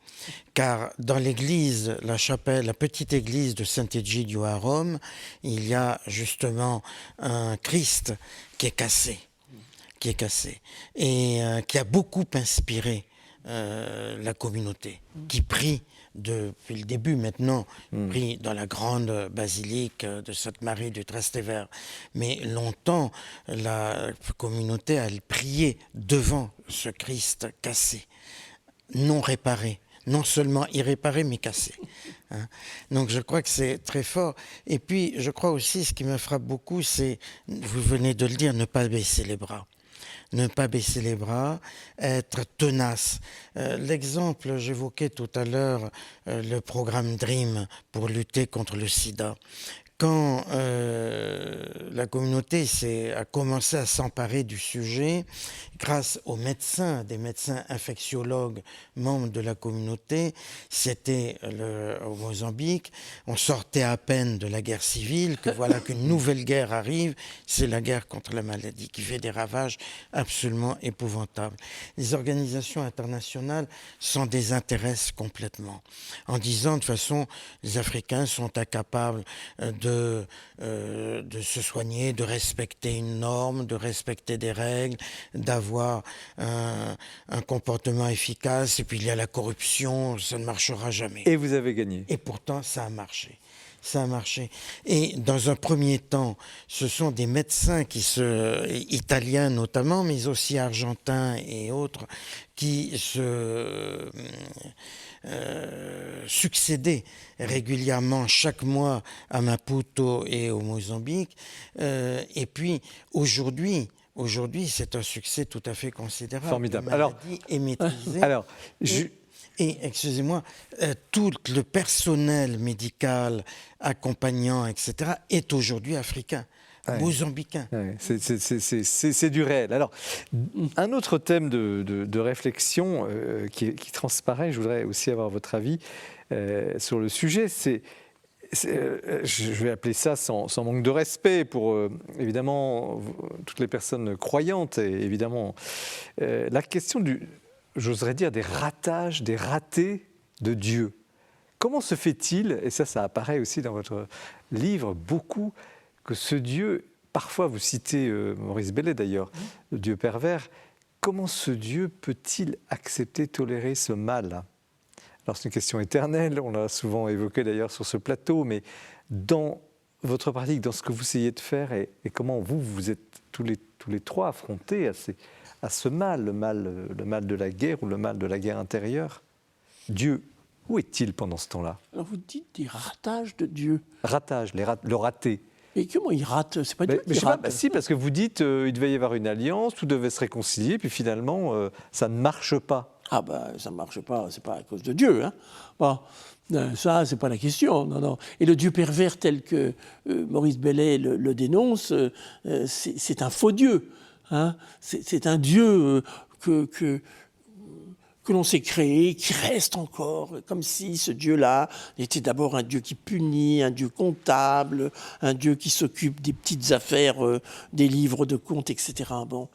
Car dans l'église, la chapelle, la petite église de Sant'Egidio à Rome, il y a justement un Christ qui est cassé, et qui a beaucoup inspiré la communauté, qui prie depuis le début maintenant, prie dans la grande basilique de Sainte-Marie du Trastevere. Mais longtemps, la communauté a prié devant ce Christ cassé, non réparé. Non seulement irréparé, mais cassé. Donc je crois que c'est très fort. Et puis je crois aussi, ce qui me frappe beaucoup, c'est, vous venez de le dire, ne pas baisser les bras. Ne pas baisser les bras, être tenace. L'exemple, j'évoquais tout à l'heure le programme DREAM pour lutter contre le sida. Quand la communauté a commencé à s'emparer du sujet, grâce aux médecins, des médecins infectiologues membres de la communauté, c'était au Mozambique, on sortait à peine de la guerre civile, que voilà qu'une nouvelle guerre arrive, c'est la guerre contre la maladie, qui fait des ravages absolument épouvantables. Les organisations internationales s'en désintéressent complètement, en disant de toute façon, les Africains sont incapables de se soigner, de respecter une norme, de respecter des règles, d'avoir un comportement efficace, et puis il y a la corruption, ça ne marchera jamais. Et vous avez gagné. Et pourtant, ça a marché. Ça a marché. Et dans un premier temps, ce sont des médecins italiens notamment, mais aussi argentins et autres, qui succédaient régulièrement chaque mois à Maputo et au Mozambique. Et puis aujourd'hui, c'est un succès tout à fait considérable. Formidable. La maladie est maîtrisée. Et excusez-moi, tout le personnel médical, accompagnant, etc., est aujourd'hui africain, mozambicain. C'est du réel. Alors, un autre thème de réflexion qui transparaît, je voudrais aussi avoir votre avis sur le sujet, c'est je vais appeler ça sans manque de respect pour évidemment toutes les personnes croyantes et évidemment la question j'oserais dire, des ratages, des ratés de Dieu. Comment se fait-il, et ça apparaît aussi dans votre livre beaucoup, que ce Dieu, parfois vous citez Maurice Bellet d'ailleurs, le Dieu pervers, comment ce Dieu peut-il accepter, tolérer ce mal ? Alors c'est une question éternelle, on l'a souvent évoqué d'ailleurs sur ce plateau, mais dans votre pratique, dans ce que vous essayez de faire, et comment vous êtes tous les trois affrontés à ce mal, le mal de la guerre ou le mal de la guerre intérieure. Dieu, où est-il pendant ce temps-là ? Alors vous dites des ratages de Dieu. Ratage, le raté. Et comment il rate ? C'est pas Dieu Mais qui je sais pas, rate. si, parce que vous dites il devait y avoir une alliance, tout devait se réconcilier, puis finalement, ça ne marche pas. Ah ben, ça ne marche pas, c'est pas à cause de Dieu. Hein. Bon, ça, c'est pas la question. Non. Et le Dieu pervers tel que Maurice Bellet le dénonce, c'est un faux Dieu. Hein. C'est un Dieu que l'on s'est créé, qui reste encore, comme si ce Dieu-là était d'abord un Dieu qui punit, un Dieu comptable, un Dieu qui s'occupe des petites affaires, des livres de comptes, etc. Bon,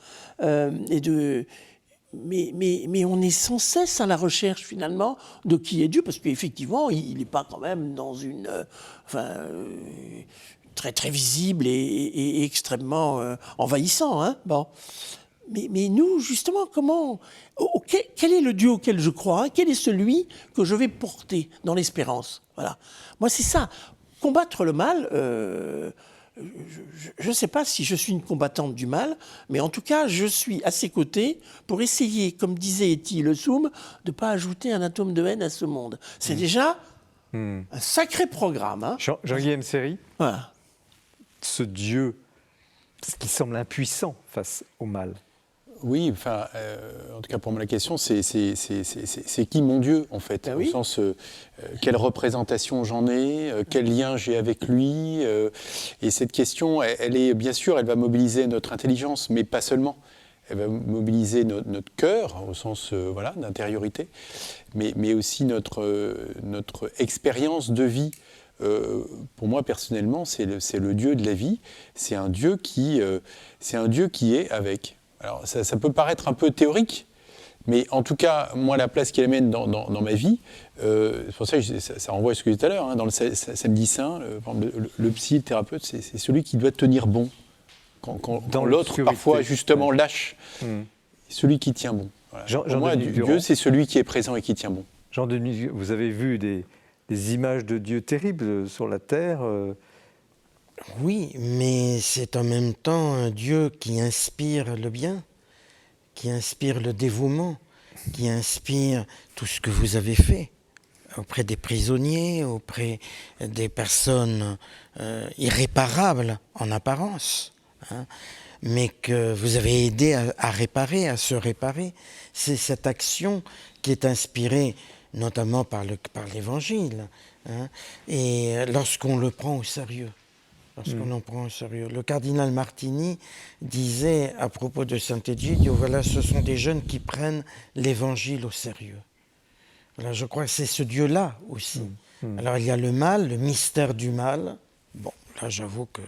Mais on est sans cesse à la recherche finalement de qui est Dieu, parce qu'effectivement, il n'est pas quand même dans une... très très visible et extrêmement envahissant. Hein, bon. Mais nous, justement, quel est le Dieu auquel je crois, hein, quel est celui que je vais porter dans l'espérance ? Voilà. Moi, c'est ça. Combattre le mal... je ne sais pas si je suis une combattante du mal, mais en tout cas, je suis à ses côtés pour essayer, comme disait Etty Le Soum, de ne pas ajouter un atome de haine à ce monde. C'est déjà un sacré programme. Hein. Jean-Guillaume Seri, voilà. Ce Dieu qui semble impuissant face au mal. Oui, en tout cas pour moi la question c'est qui mon Dieu en fait, oui. au sens quelle représentation j'en ai, quel lien j'ai avec lui, et cette question elle est bien sûr, elle va mobiliser notre intelligence, mais pas seulement, elle va mobiliser notre cœur au sens d'intériorité, mais aussi notre expérience de vie. Pour moi personnellement c'est le Dieu de la vie, c'est un Dieu qui est avec. Alors, ça peut paraître un peu théorique, mais en tout cas, moi, la place qu'il amène dans ma vie, c'est pour ça que ça renvoie à ce que je disais tout à l'heure, hein, dans le samedi saint, le psy, le thérapeute, c'est celui qui doit tenir bon. Quand l'autre, parfois, justement, lâche, celui qui tient bon. Voilà. Pour moi, Dieu, c'est celui qui est présent et qui tient bon. Jean-Denis, vous avez vu des images de Dieu terribles sur la terre Oui, mais c'est en même temps un Dieu qui inspire le bien, qui inspire le dévouement, qui inspire tout ce que vous avez fait auprès des prisonniers, auprès des personnes irréparables en apparence, hein, mais que vous avez aidé à réparer, à se réparer. C'est cette action qui est inspirée notamment par l'Évangile, hein, et lorsqu'on le prend au sérieux. Lorsqu'on en prend au sérieux. Le cardinal Martini disait à propos de Sant'Egidio, voilà, ce sont des jeunes qui prennent l'Évangile au sérieux. Voilà, je crois que c'est ce Dieu-là aussi. Alors il y a le mal, le mystère du mal. Bon, là j'avoue que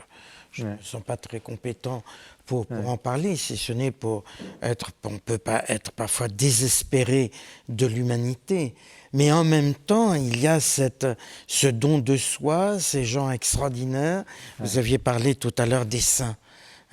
je ne suis pas très compétent pour en parler, si ce n'est pour être... On ne peut pas être parfois désespéré de l'humanité. Mais en même temps, il y a ce don de soi, ces gens extraordinaires. Vous aviez parlé tout à l'heure des saints.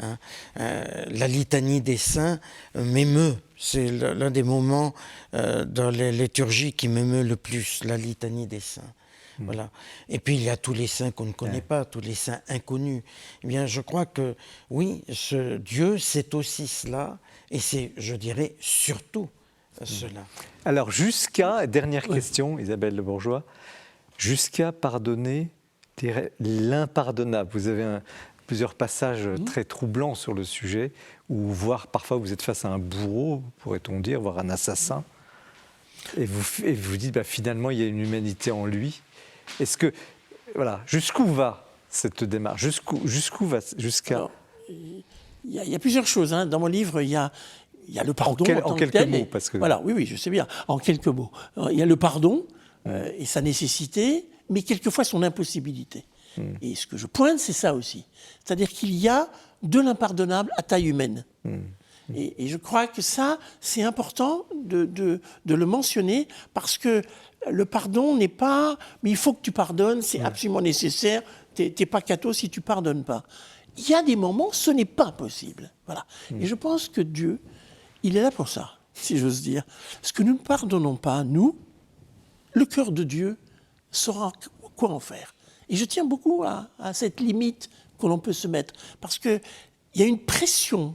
Hein. La litanie des saints m'émeut. C'est l'un des moments dans les liturgies qui m'émeut le plus, la litanie des saints. Voilà. Et puis il y a tous les saints qu'on ne connaît pas, tous les saints inconnus. Eh bien, je crois que oui, ce Dieu, c'est aussi cela, et c'est, je dirais, surtout cela. Alors dernière question, Isabelle Le Bourgeois, jusqu'à pardonner l'impardonnable. Vous avez plusieurs passages très troublants sur le sujet, où voire parfois vous êtes face à un bourreau, pourrait-on dire, voire un assassin, et vous dites finalement il y a une humanité en lui. Est-ce que, jusqu'où va cette démarche ? Jusqu'où va jusqu'à... Il y a plusieurs choses. Hein. Dans mon livre, il y a le pardon en quelques mots, parce que... Voilà, oui, je sais bien. En quelques mots. Il y a le pardon et sa nécessité, mais quelquefois son impossibilité. Et ce que je pointe, c'est ça aussi. C'est-à-dire qu'il y a de l'impardonnable à taille humaine. Et je crois que ça, c'est important de le mentionner, parce que le pardon n'est pas « mais il faut que tu pardonnes, c'est absolument nécessaire, t'es pas catho si tu pardonnes pas ». Il y a des moments, ce n'est pas possible. Voilà. Et je pense que Dieu, il est là pour ça, si j'ose dire. Ce que nous ne pardonnons pas, nous, le cœur de Dieu saura quoi en faire. Et je tiens beaucoup à cette limite que l'on peut se mettre, parce qu'il y a une pression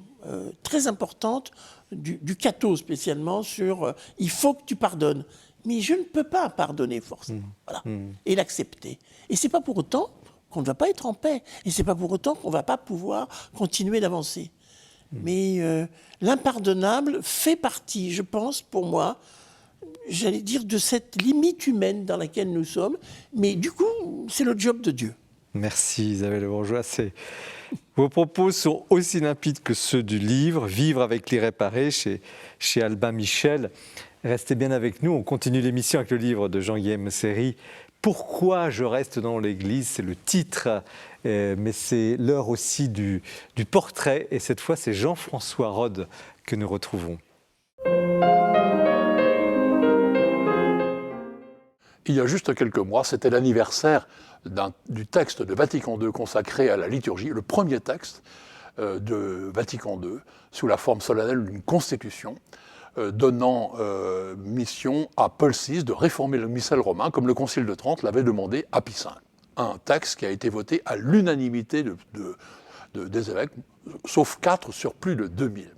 très importante du catho spécialement sur il faut que tu pardonnes. Mais je ne peux pas pardonner forcément. Voilà. Et l'accepter. Et ce n'est pas pour autant qu'on ne va pas être en paix. Et ce n'est pas pour autant qu'on ne va pas pouvoir continuer d'avancer. Mais l'impardonnable fait partie, je pense, pour moi, j'allais dire, de cette limite humaine dans laquelle nous sommes. Mais du coup, c'est le job de Dieu. Merci Isabelle Bourgeois. Vos propos sont aussi limpides que ceux du livre « Vivre avec l'irréparé » chez Albin Michel. Restez bien avec nous, on continue l'émission avec le livre de Jean-Guillaume Seri. « Pourquoi je reste dans l'Église ?» C'est le titre, mais c'est l'heure aussi du portrait. Et cette fois, c'est Jean-François Rode que nous retrouvons. Il y a juste quelques mois, c'était l'anniversaire du texte de Vatican II consacré à la liturgie, le premier texte de Vatican II, sous la forme solennelle d'une constitution, donnant mission à Paul VI de réformer le missel romain, comme le Concile de Trente l'avait demandé à Pie V. Un texte qui a été voté à l'unanimité des évêques, sauf 4 sur plus de 2000.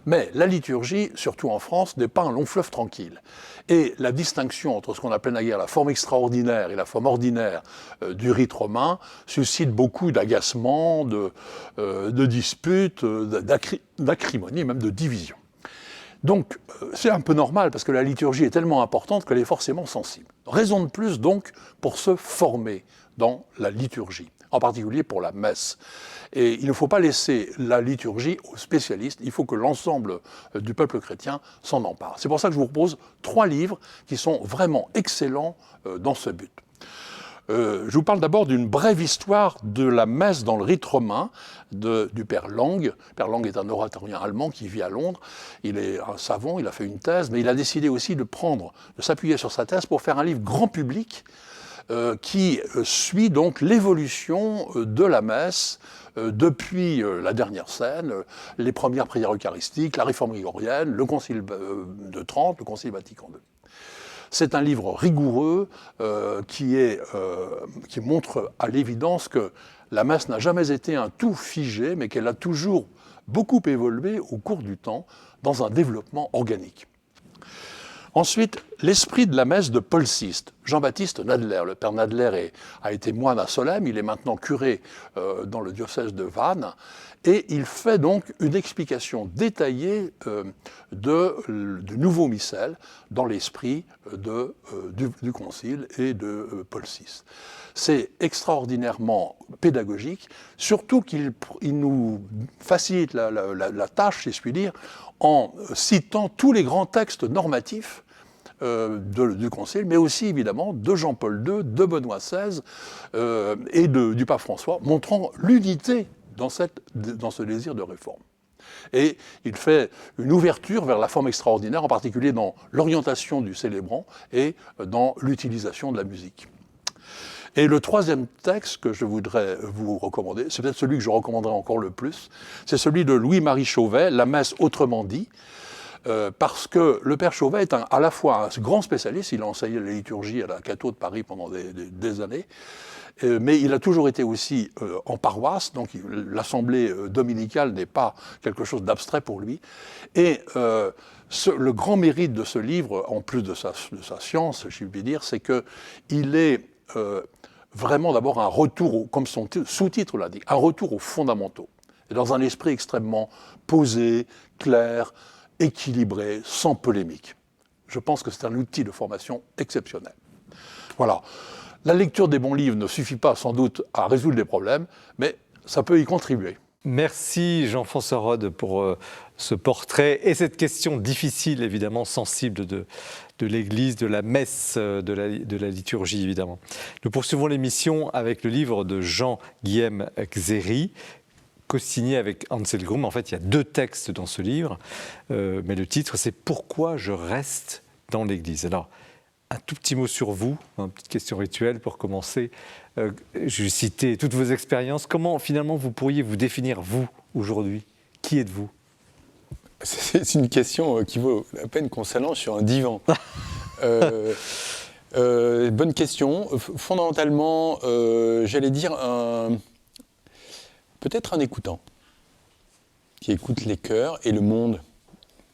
Mais la liturgie, surtout en France, n'est pas un long fleuve tranquille. Et la distinction entre ce qu'on appelait naguère la forme extraordinaire et la forme ordinaire du rite romain suscite beaucoup d'agacement, de disputes, d'acrimonie, même de division. Donc, c'est un peu normal, parce que la liturgie est tellement importante qu'elle est forcément sensible. Raison de plus, donc, pour se former dans la liturgie, en particulier pour la messe. Et il ne faut pas laisser la liturgie aux spécialistes, il faut que l'ensemble du peuple chrétien s'en empare. C'est pour ça que je vous propose 3 livres qui sont vraiment excellents dans ce but. Je vous parle d'abord d'une brève histoire de la messe dans le rite romain du père Lang. Père Lang est un oratorien allemand qui vit à Londres. Il est un savant, il a fait une thèse, mais il a décidé aussi de s'appuyer sur sa thèse pour faire un livre grand public qui suit donc l'évolution de la messe depuis la dernière scène, les premières prières eucharistiques, la réforme grégorienne, le Concile de Trente, le Concile Vatican II. C'est un livre rigoureux qui montre à l'évidence que la messe n'a jamais été un tout figé, mais qu'elle a toujours beaucoup évolué au cours du temps dans un développement organique. Ensuite, l'esprit de la messe de Paul VI, Jean-Baptiste Nadler. Le père Nadler a été moine à Solesmes, il est maintenant curé dans le diocèse de Vannes, et il fait donc une explication détaillée du nouveau missel dans l'esprit du Concile et de Paul VI. C'est extraordinairement pédagogique, surtout qu'il nous facilite la tâche, si je puis dire, en citant tous les grands textes normatifs du Concile, mais aussi évidemment de Jean-Paul II, de Benoît XVI et du pape François, montrant l'unité dans ce désir de réforme. Et il fait une ouverture vers la forme extraordinaire, en particulier dans l'orientation du célébrant et dans l'utilisation de la musique. Et le troisième texte que je voudrais vous recommander, c'est peut-être celui que je recommanderais encore le plus, c'est celui de Louis-Marie Chauvet, La messe autrement dit, parce que le père Chauvet est à la fois un grand spécialiste, il a enseigné la liturgie à la Catho de Paris pendant des années, mais il a toujours été aussi en paroisse, donc l'assemblée dominicale n'est pas quelque chose d'abstrait pour lui. Et le grand mérite de ce livre, en plus de sa science, je puis dire, c'est qu'il est vraiment d'abord un retour, comme son sous-titre l'a dit, un retour aux fondamentaux, et dans un esprit extrêmement posé, clair, équilibré, sans polémique. Je pense que c'est un outil de formation exceptionnel. Voilà. La lecture des bons livres ne suffit pas sans doute à résoudre les problèmes, mais ça peut y contribuer. Merci Jean-François Rode pour ce portrait et cette question difficile, évidemment, sensible de l'Église, de la messe, de la liturgie, évidemment. Nous poursuivons l'émission avec le livre de Jean-Guilhem Xéry, co-signé avec Ansel Groom. En fait, il y a 2 textes dans ce livre, mais le titre, c'est « Pourquoi je reste dans l'Église ». Alors, un tout petit mot sur vous, une petite question rituelle pour commencer. Je vais citer toutes vos expériences. Comment, finalement, vous pourriez vous définir, vous, aujourd'hui ? Qui êtes-vous ? C'est une question qui vaut la peine qu'on s'allonge sur un divan. Bonne question. Fondamentalement, j'allais dire peut-être un écoutant, qui écoute les cœurs et le monde,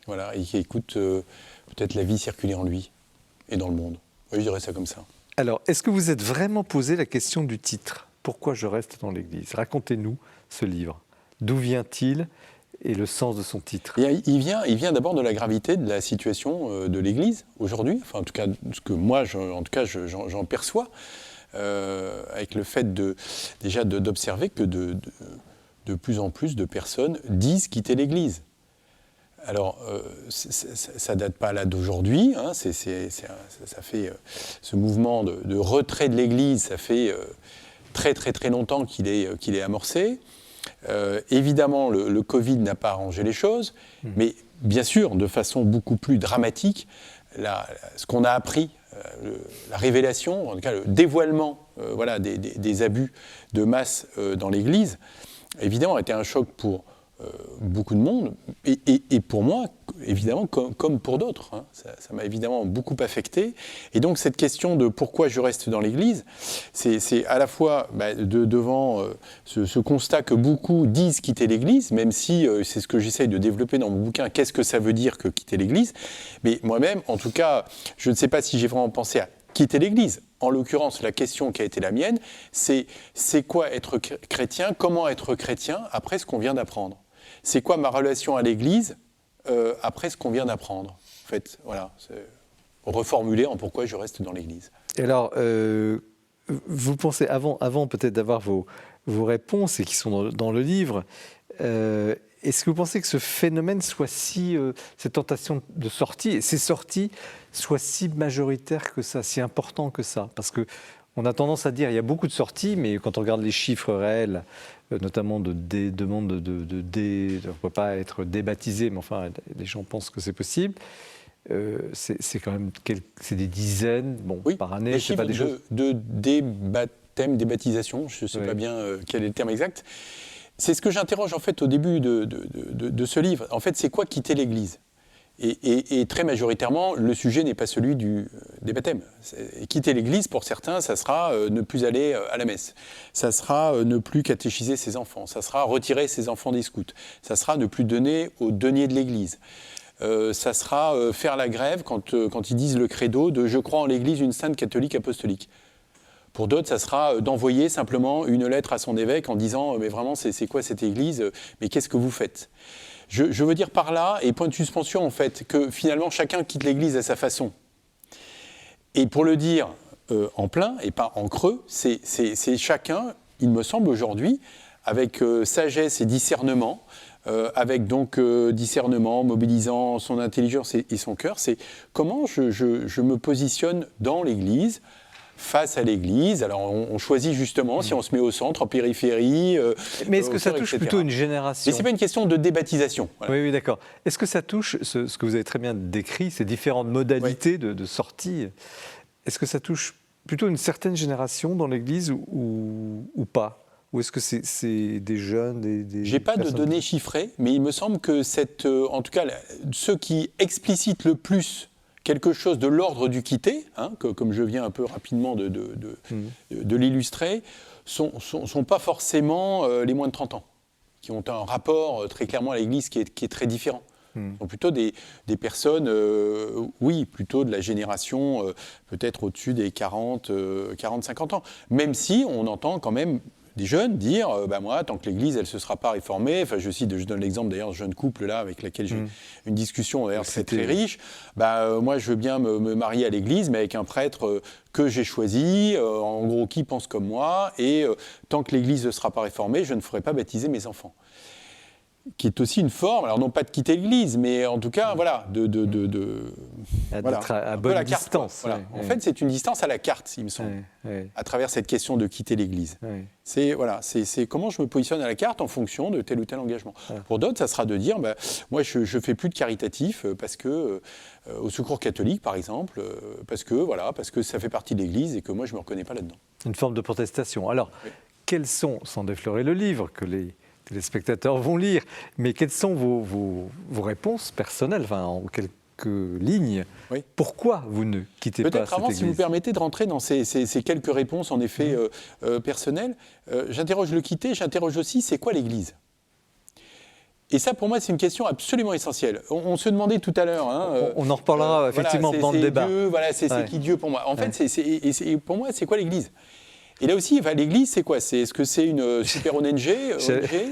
voilà, et qui écoute peut-être la vie circuler en lui et dans le monde. Oui, je dirais ça comme ça. Alors, est-ce que vous êtes vraiment posé la question du titre ? Pourquoi je reste dans l'Église ? Racontez-nous ce livre. D'où vient-il et le sens de son titre ? Il vient d'abord de la gravité de la situation de l'Église aujourd'hui, enfin en tout cas ce que moi j'en perçois, avec le fait d'observer que de plus en plus de personnes disent quitter l'Église. Alors, ça ne date pas là d'aujourd'hui, hein, ça fait ce mouvement de retrait de l'Église, ça fait très très très longtemps qu'il est amorcé. Évidemment, le Covid n'a pas arrangé les choses, mais bien sûr, de façon beaucoup plus dramatique, ce qu'on a appris, la révélation, en tout cas le dévoilement des abus de masse dans l'Église, évidemment, a été un choc pour beaucoup de monde, et pour moi, évidemment, comme pour d'autres. Hein. Ça m'a évidemment beaucoup affecté. Et donc, cette question de pourquoi je reste dans l'Église, c'est à la fois devant ce constat que beaucoup disent quitter l'Église, même si c'est ce que j'essaye de développer dans mon bouquin, qu'est-ce que ça veut dire que quitter l'Église ? Mais moi-même, en tout cas, je ne sais pas si j'ai vraiment pensé à quitter l'Église. En l'occurrence, la question qui a été la mienne, c'est quoi être chrétien ? Comment être chrétien après ce qu'on vient d'apprendre ? C'est quoi ma relation à l'Église après ce qu'on vient d'apprendre ? En fait, voilà, c'est reformulé en pourquoi je reste dans l'Église. Et alors, vous pensez, avant peut-être d'avoir vos réponses et qui sont dans le livre, est-ce que vous pensez que ce phénomène soit cette tentation de sortie, et ces sorties soient si majoritaires que ça, si importantes que ça ? Parce qu'on a tendance à dire qu'il y a beaucoup de sorties, mais quand on regarde les chiffres réels, notamment des demandes on ne peut pas être débaptisé, mais enfin, les gens pensent que c'est possible. C'est quand même des dizaines par année. Les chiffres de débaptisation, je ne sais pas bien quel est le terme exact. C'est ce que j'interroge en fait au début de ce livre. En fait, c'est quoi quitter l'Église ? Et très majoritairement, le sujet n'est pas celui des baptêmes. Quitter l'Église, pour certains, ça sera ne plus aller à la messe. Ça sera ne plus catéchiser ses enfants. Ça sera retirer ses enfants des scouts. Ça sera ne plus donner aux deniers de l'Église. Ça sera faire la grève quand ils disent le credo de « je crois en l'Église, une sainte catholique apostolique ». Pour d'autres, ça sera d'envoyer simplement une lettre à son évêque en disant « mais vraiment, c'est quoi cette Église ? Mais qu'est-ce que vous faites ?» Je veux dire par là, et point de suspension en fait, que finalement chacun quitte l'Église à sa façon. Et pour le dire en plein et pas en creux, c'est chacun, il me semble aujourd'hui, avec sagesse et discernement, discernement, mobilisant son intelligence et son cœur, c'est comment je me positionne dans l'Église, face à l'Église. Alors on choisit justement si on se met au centre, en périphérie. Mais est-ce que ça touche plutôt une génération ? Mais ce n'est pas une question de débaptisation. Voilà. Oui, d'accord. Est-ce que ça touche, ce que vous avez très bien décrit, ces différentes modalités de sortie, est-ce que ça touche plutôt une certaine génération dans l'Église ou pas ? Ou est-ce que c'est des jeunes, Je n'ai pas de données chiffrées, mais il me semble que en tout cas, ceux qui explicitent le plus quelque chose de l'ordre du quitter, comme je viens un peu rapidement de l'illustrer, sont pas forcément les moins de 30 ans, qui ont un rapport très clairement à l'Église qui est très différent. sont plutôt des personnes, plutôt de la génération peut-être au-dessus des 40-50 ans. Même si on entend quand même des jeunes dire, moi, tant que l'Église, elle ne se sera pas réformée, enfin, je donne l'exemple d'ailleurs de jeune couple là, avec laquelle j'ai une discussion d'ailleurs très riche, moi, je veux bien me marier à l'Église, mais avec un prêtre que j'ai choisi, en gros, qui pense comme moi, et tant que l'Église ne sera pas réformée, je ne ferai pas baptiser mes enfants. Qui est aussi une forme, alors non pas de quitter l'Église, mais en tout cas, voilà, d'être à bonne distance. Voilà. En fait, c'est une distance à la carte, il me semble, à travers cette question de quitter l'Église. C'est comment je me positionne à la carte en fonction de tel ou tel engagement. Pour d'autres, ça sera de dire, moi, je ne fais plus de caritatif parce que, au Secours catholique, par exemple, parce que ça fait partie de l'Église et que moi, je ne me reconnais pas là-dedans. Une forme de protestation. Alors, quels sont, sans déflorer le livre, que les spectateurs vont lire, mais quelles sont vos réponses personnelles, enfin, en quelques lignes? Pourquoi vous ne quittez pas cette Église? Peut-être avant, si vous permettez de rentrer dans ces quelques réponses, en effet, personnelles, j'interroge le quitter, j'interroge aussi, c'est quoi l'Église? Et ça, pour moi, c'est une question absolument essentielle. On se demandait tout à l'heure... on en reparlera effectivement dans le débat. Dieu, c'est qui Dieu pour moi? En fait, pour moi, c'est quoi l'Église? Et là aussi, l'Église, c'est quoi? Est-ce que c'est une super ONG?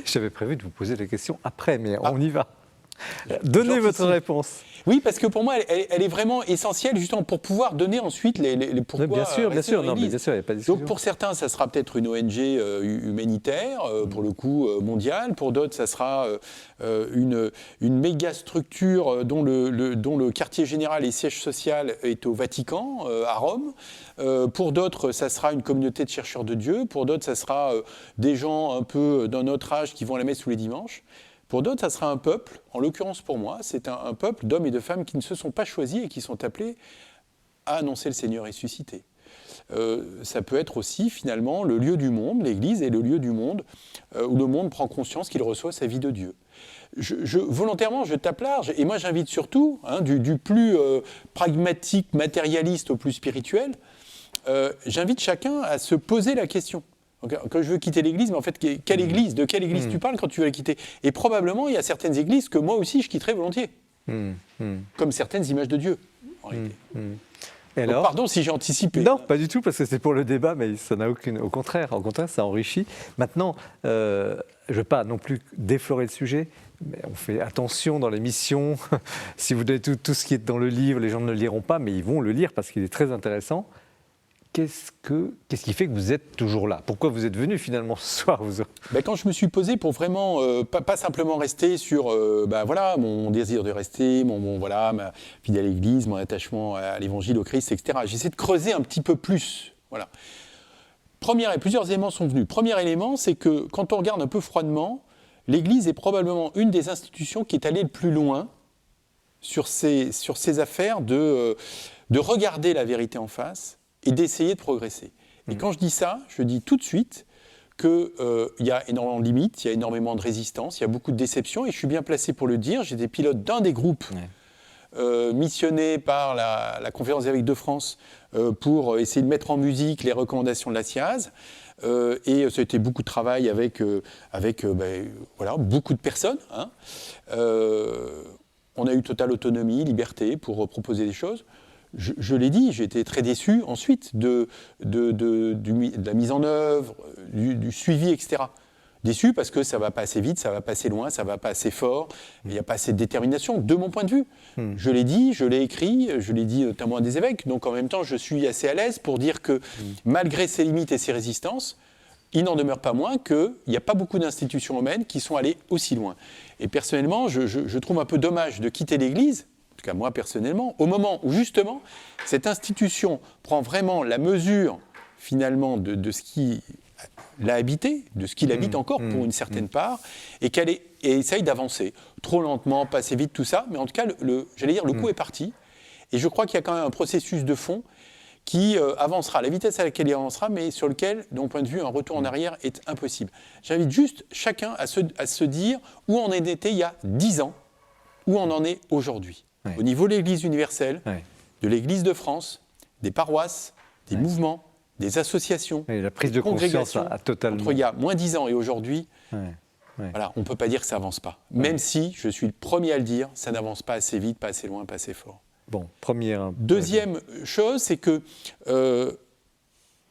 J'avais prévu de vous poser la question après, mais on y va. Donnez votre réponse. Oui, parce que pour moi, elle est vraiment essentielle, justement, pour pouvoir donner ensuite les pourquoi. Bien sûr, il n'y a pas de discussion. Donc pour certains, ça sera peut-être une ONG humanitaire, pour le coup mondiale. Pour d'autres, ça sera une méga structure dont le quartier général et siège social est au Vatican, à Rome. Pour d'autres, ça sera une communauté de chercheurs de Dieu. Pour d'autres, ça sera des gens un peu d'un autre âge qui vont à la messe tous les dimanches. Pour d'autres, ça sera un peuple, en l'occurrence pour moi, c'est un peuple d'hommes et de femmes qui ne se sont pas choisis et qui sont appelés à annoncer le Seigneur ressuscité. Ça peut être aussi finalement le lieu du monde, l'Église est le lieu du monde où le monde prend conscience qu'il reçoit sa vie de Dieu. Volontairement, je tape large, et moi j'invite surtout, du plus pragmatique, matérialiste au plus spirituel, j'invite chacun à se poser la question. Donc, quand je veux quitter l'Église, mais en fait, quelle Église? De quelle Église tu parles quand tu veux la quitter? Et probablement, il y a certaines Églises que moi aussi, je quitterais volontiers. Comme certaines images de Dieu, en réalité. Et alors, donc, pardon si j'ai anticipé. Non, pas du tout, parce que c'est pour le débat, mais ça n'a aucune... Au contraire, ça enrichit. Maintenant, je ne veux pas non plus déflorer le sujet, mais on fait attention dans l'émission. Si vous donnez tout ce qui est dans le livre, les gens ne le liront pas, mais ils vont le lire parce qu'il est très intéressant. Qu'est-ce qui fait que vous êtes toujours là? Pourquoi vous êtes venu finalement ce soir? Quand je me suis posé pour vraiment, pas simplement rester sur mon désir de rester, ma fidèle à l'Église, mon attachement à l'Évangile, au Christ, etc. J'essaie de creuser un petit peu plus. Voilà. Plusieurs éléments sont venus. Premier élément, c'est que quand on regarde un peu froidement, l'Église est probablement une des institutions qui est allée le plus loin sur ces affaires de regarder la vérité en face et d'essayer de progresser. Et quand je dis ça, je dis tout de suite qu'il y a énormément de limites, il y a énormément de résistance, il y a beaucoup de déceptions, et je suis bien placé pour le dire. J'étais pilote d'un des groupes missionné par la Conférence des évêques de France pour essayer de mettre en musique les recommandations de la SIAZ. Et ça a été beaucoup de travail avec beaucoup de personnes. On a eu totale autonomie, liberté pour proposer des choses. Je l'ai dit, j'ai été très déçu ensuite de la mise en œuvre, du suivi, etc. Déçu parce que ça ne va pas assez vite, ça ne va pas assez loin, ça ne va pas assez fort, il n'y a pas assez de détermination, de mon point de vue. Je l'ai dit, je l'ai écrit, je l'ai dit notamment à des évêques, donc en même temps je suis assez à l'aise pour dire que malgré ces limites et ces résistances, il n'en demeure pas moins qu'il n'y a pas beaucoup d'institutions humaines qui sont allées aussi loin. Et personnellement, je trouve un peu dommage de quitter l'Église, en tout cas moi personnellement, au moment où justement cette institution prend vraiment la mesure finalement de ce qui l'a habité, de ce qu'il habite encore pour une certaine part, et qu'elle essaye d'avancer trop lentement, pas assez vite, tout ça, mais en tout cas, le coup est parti, et je crois qu'il y a quand même un processus de fond qui avancera, la vitesse à laquelle il avancera, mais sur lequel, de mon point de vue, un retour en arrière est impossible. J'invite juste chacun à se dire où on en était il y a 10 ans, où on en est aujourd'hui. Ouais. Au niveau de l'Église universelle, de l'Église de France, des paroisses, des mouvements, des associations, la prise de conscience a totalement... Entre il y a moins 10 ans et aujourd'hui, voilà, on ne peut pas dire que ça n'avance pas. Même si, je suis le premier à le dire, ça n'avance pas assez vite, pas assez loin, pas assez fort. Bon, première... Deuxième chose, c'est que,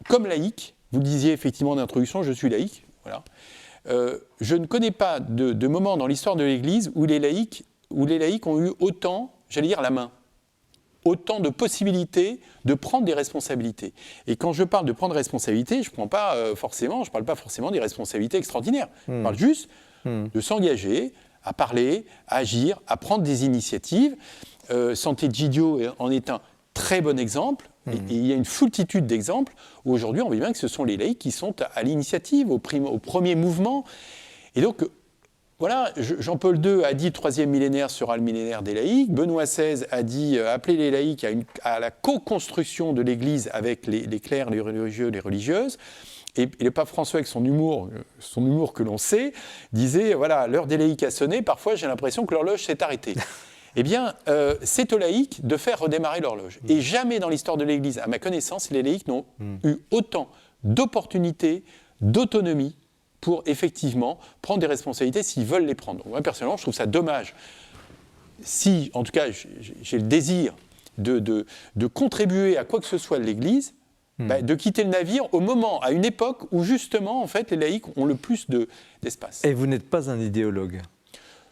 comme laïc, vous le disiez effectivement en introduction, je suis laïc. Voilà. Je ne connais pas de moment dans l'histoire de l'Église où les laïcs ont eu autant, j'allais dire, la main. Autant de possibilités de prendre des responsabilités. Et quand je parle de prendre des responsabilités, je ne parle pas forcément des responsabilités extraordinaires. Je parle juste de s'engager, à parler, à agir, à prendre des initiatives. Sant'Egidio en est un très bon exemple. Et il y a une foultitude d'exemples où aujourd'hui on voit bien que ce sont les laïcs qui sont à l'initiative, au premier mouvement. Et donc, voilà, Jean-Paul II a dit le 3e millénaire sera le millénaire des laïcs. Benoît XVI a dit appeler les laïcs à la co-construction de l'Église avec les clercs, les religieux, les religieuses. Et le pape François, avec son humour que l'on sait, disait voilà, l'heure des laïcs a sonné, parfois j'ai l'impression que l'horloge s'est arrêtée. Eh bien, c'est aux laïcs de faire redémarrer l'horloge. Et jamais dans l'histoire de l'Église, à ma connaissance, les laïcs n'ont eu autant d'opportunités, d'autonomie, pour effectivement prendre des responsabilités s'ils veulent les prendre. Donc, moi, personnellement, je trouve ça dommage. Si, en tout cas, j'ai le désir de contribuer à quoi que ce soit de l'Église, de quitter le navire à une époque où, justement, en fait, les laïcs ont le plus d'espace. Et vous n'êtes pas un idéologue.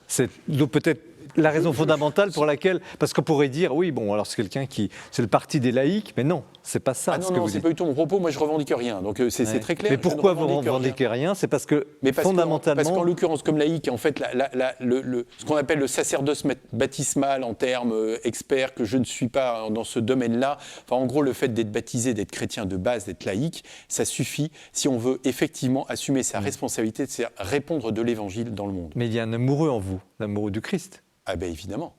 C'est peut-être la raison fondamentale pour laquelle... Parce qu'on pourrait dire, oui, bon, alors c'est quelqu'un qui... C'est le parti des laïcs, mais non, c'est pas ça. Non, c'est pas du tout mon propos. Moi, je revendique rien. Donc, c'est très clair. Mais pourquoi vous revendiquez rien? C'est parce que, fondamentalement... Parce qu'en l'occurrence, comme laïc, en fait, ce qu'on appelle le sacerdoce baptismal en termes experts, que je ne suis pas dans ce domaine-là, enfin, en gros, le fait d'être baptisé, d'être chrétien de base, d'être laïque, ça suffit si on veut effectivement assumer sa responsabilité, c'est répondre de l'évangile dans le monde. Mais il y a un amoureux en vous, l'amoureux du Christ. Ah ben évidemment,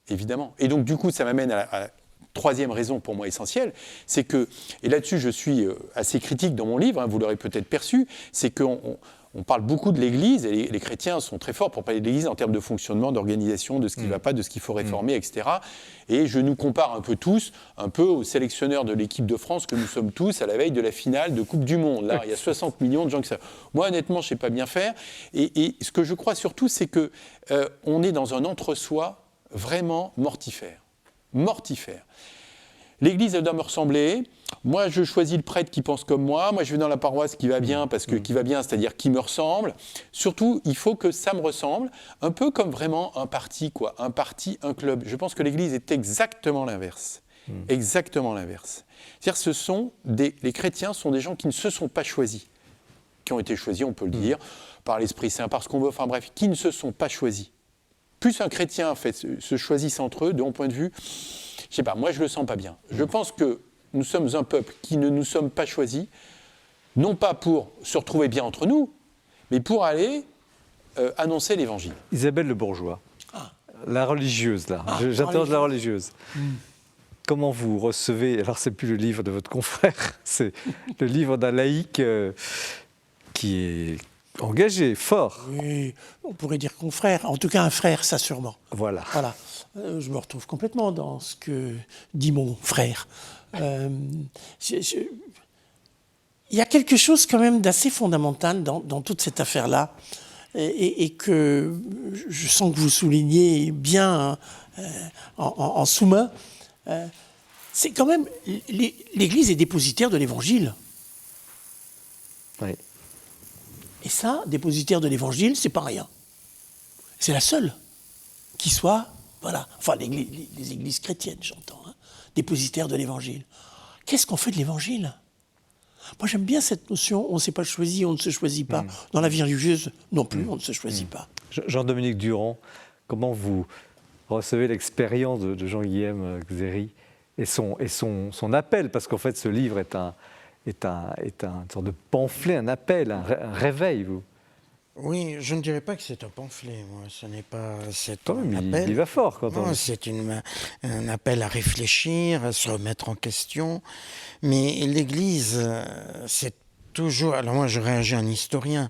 évidemment. Et donc du coup, ça m'amène à la troisième raison pour moi essentielle, c'est que, et là-dessus je suis assez critique dans mon livre, vous l'aurez peut-être perçu, c'est qu'on parle beaucoup de l'Église, et les chrétiens sont très forts pour parler de l'Église en termes de fonctionnement, d'organisation, de ce qui ne va pas, de ce qu'il faut réformer, etc. Et je nous compare un peu tous, un peu aux sélectionneurs de l'équipe de France que nous sommes tous à la veille de la finale de Coupe du Monde. Là, il y a 60 millions de gens qui savent. Moi, honnêtement, je ne sais pas bien faire. Et ce que je crois surtout, c'est qu'on est dans un entre-soi vraiment mortifère. Mortifère. L'Église, elle doit me ressembler. Moi, je choisis le prêtre qui pense comme moi. Moi, je vais dans la paroisse qui va bien, parce que qui va bien, c'est-à-dire qui me ressemble. Surtout, il faut que ça me ressemble, un peu comme vraiment un parti, quoi. Un parti, un club. Je pense que l'Église est exactement l'inverse. Exactement l'inverse. C'est-à-dire, les chrétiens sont des gens qui ne se sont pas choisis, qui ont été choisis, on peut le dire, par l'Esprit Saint, par ce qu'on veut, enfin bref, qui ne se sont pas choisis. Plus un chrétien, en fait, se choisissent entre eux, de mon point de vue, je sais pas, moi je le sens pas bien. Je pense que nous sommes un peuple qui ne nous sommes pas choisis, non pas pour se retrouver bien entre nous, mais pour aller annoncer l'Évangile. Isabelle Le Bourgeois, la religieuse là, j'interroge la religieuse. Comment vous recevez, alors c'est plus le livre de votre confrère, c'est le livre d'un laïc qui est engagé, fort. Oui, on pourrait dire confrère, en tout cas un frère, ça sûrement. Voilà. Je me retrouve complètement dans ce que dit mon frère. Il y a quelque chose quand même d'assez fondamental dans toute cette affaire-là et que je sens que vous soulignez bien en sous-main. C'est quand même... L'Église est dépositaire de l'Évangile. Oui. Et ça, dépositaire de l'Évangile, c'est pas rien. C'est la seule qui soit... Voilà, enfin les églises chrétiennes, j'entends, dépositaires de l'Évangile. Qu'est-ce qu'on fait de l'Évangile? Moi, j'aime bien cette notion, on ne s'est pas choisi, on ne se choisit pas. Dans la vie religieuse, non plus, on ne se choisit pas. Jean-Dominique Durand, comment vous recevez l'expérience de Jean-Guilhem Xéry et son appel? Parce qu'en fait, ce livre est une sorte de pamphlet, un appel, un réveil, vous. Oui, je ne dirais pas que c'est un pamphlet, moi. Ce n'est pas... C'est Quand même, un appel. il va fort quand on... Non, c'est un appel à réfléchir, à se remettre en question. Mais l'Église, c'est toujours... Alors moi, je réagis à un historien.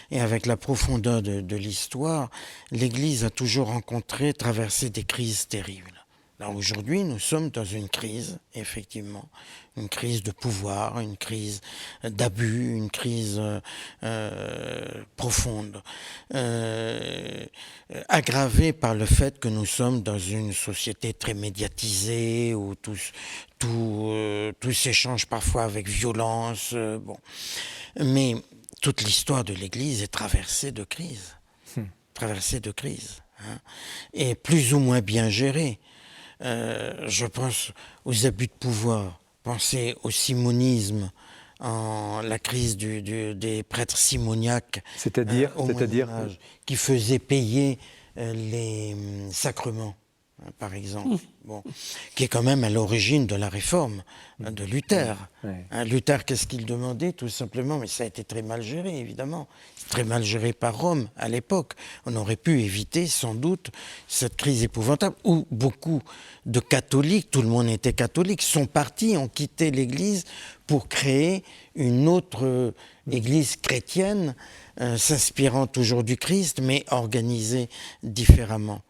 Et avec la profondeur de l'histoire, l'Église a toujours traversé des crises terribles. Alors aujourd'hui, nous sommes dans une crise, effectivement, une crise de pouvoir, une crise d'abus, une crise profonde, aggravée par le fait que nous sommes dans une société très médiatisée, où tout s'échange parfois avec violence. Bon. Mais toute l'histoire de l'Église est traversée de crises, hein, et plus ou moins bien gérée. Je pense aux abus de pouvoir, pensez au simonisme, la crise des prêtres simoniaques, C'est-à-dire qui faisaient payer les sacrements, hein, par exemple, bon, qui est quand même à l'origine de la réforme de Luther. Ouais. Hein, Luther, qu'est-ce qu'il demandait tout simplement? Mais ça a été très mal géré, évidemment. C'est très mal géré par Rome à l'époque. On aurait pu éviter sans doute cette crise épouvantable où beaucoup de catholiques, tout le monde était catholique, sont partis, ont quitté l'Église pour créer une autre Église chrétienne, s'inspirant toujours du Christ, mais organisée différemment.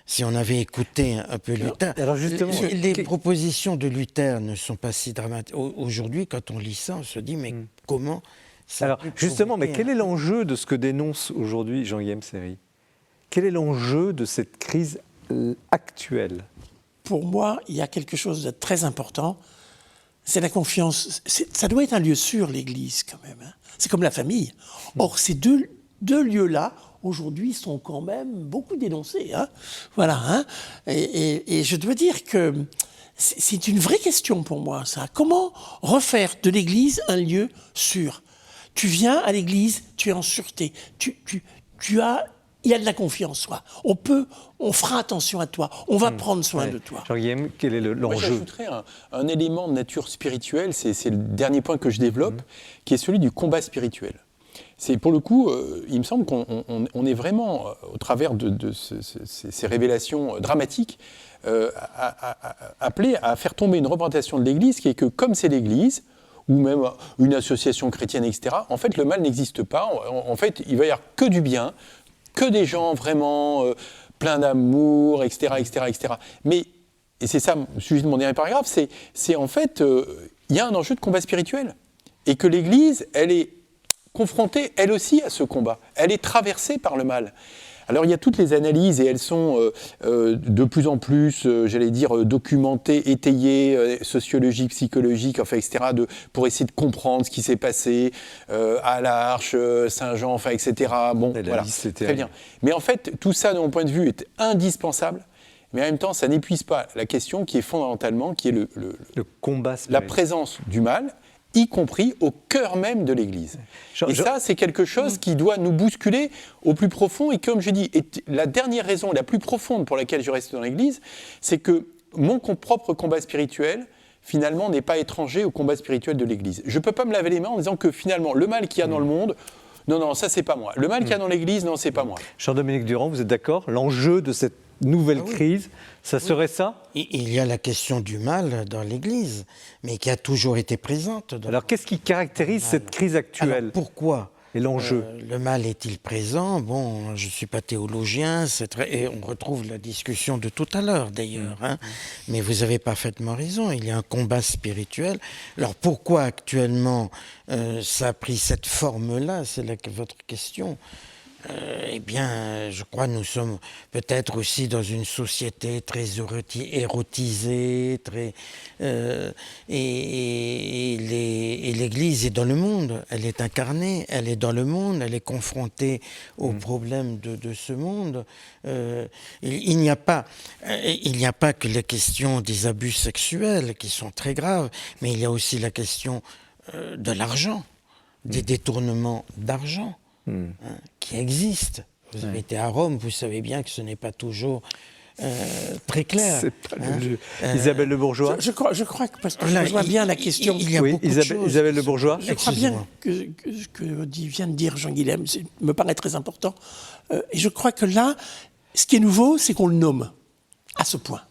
Si on avait écouté un peu Luther, alors justement, les propositions de Luther ne sont pas si dramatiques. Aujourd'hui, quand on lit ça, on se dit, mais comment ça alors peut justement, mais provoquer quel est l'enjeu de ce que dénonce aujourd'hui Jean-Guillaume Seri? Quel est l'enjeu de cette crise actuelle? Pour moi, il y a quelque chose de très important, c'est la confiance. Ça doit être un lieu sûr, l'Église, quand même. Hein. C'est comme la famille. Or, ces deux lieux-là, aujourd'hui, sont quand même beaucoup dénoncés. Hein. Voilà. Hein. Et je dois dire que c'est une vraie question pour moi, ça. Comment refaire de l'Église un lieu sûr? Tu viens à l'Église, tu es en sûreté. Il y a de la confiance, quoi. On fera attention à toi, on va prendre soin de toi. Jean-Guillaume, quel est Moi, l'enjeu? j'ajouterais un élément de nature spirituelle, c'est le dernier point que je développe, qui est celui du combat spirituel. C'est pour le coup, il me semble qu'on est vraiment, au travers de ces révélations dramatiques, appelé à faire tomber une représentation de l'Église qui est que comme c'est l'Église, ou même une association chrétienne, etc., en fait, le mal n'existe pas. En fait, il va y avoir que du bien, que des gens vraiment pleins d'amour, etc., etc., etc. Mais, et c'est ça le sujet de mon dernier paragraphe, c'est en fait, il y a un enjeu de combat spirituel. Et que l'Église, elle est confrontée, elle aussi, à ce combat. Elle est traversée par le mal. Alors, il y a toutes les analyses, et elles sont de plus en plus, j'allais dire, documentées, étayées, sociologiques, psychologiques, enfin, etc., pour essayer de comprendre ce qui s'est passé à l'Arche, Saint-Jean, enfin, etc. Bon, voilà, très bien. Mais en fait, tout ça, de mon point de vue, est indispensable. Mais en même temps, ça n'épuise pas la question qui est fondamentalement, qui est le combat la présence du mal, y compris au cœur même de l'Église. Et ça, c'est quelque chose qui doit nous bousculer au plus profond. Et comme je dis, la dernière raison, la plus profonde pour laquelle je reste dans l'Église, c'est que mon propre combat spirituel, finalement, n'est pas étranger au combat spirituel de l'Église. Je ne peux pas me laver les mains en disant que finalement, le mal qu'il y a dans le monde, non, ça, c'est pas moi. Le mal qu'il y a dans l'Église, non, c'est pas moi. Jean-Dominique Durand, vous êtes d'accord? L'enjeu de cette nouvelle crise, ça serait ça? Il y a la question du mal dans l'Église, mais qui a toujours été présente. Alors, qu'est-ce qui caractérise cette crise actuelle? Alors, pourquoi Et l'enjeu le mal est-il présent? Bon, je ne suis pas théologien, et on retrouve la discussion de tout à l'heure d'ailleurs. Hein. Mais vous avez parfaitement raison, il y a un combat spirituel. Alors pourquoi actuellement ça a pris cette forme-là? C'est là que votre question. Eh bien, je crois que nous sommes peut-être aussi dans une société très érotisée, et l'Église est dans le monde, elle est incarnée, elle est dans le monde, elle est confrontée aux problèmes de ce monde. Il n'y a pas que les questions des abus sexuels qui sont très graves, mais il y a aussi la question de l'argent, des détournements d'argent. Qui existe. Vous avez été à Rome, vous savez bien que ce n'est pas toujours très clair. C'est pas le jeu. Isabelle Le Bourgeois. Je crois que, parce que je vois bien la question. Il y a beaucoup de choses. Isabelle Le Bourgeois. Je crois bien que ce que vient de dire Jean-Guilhem me paraît très important. Et je crois que là, ce qui est nouveau, c'est qu'on le nomme à ce point.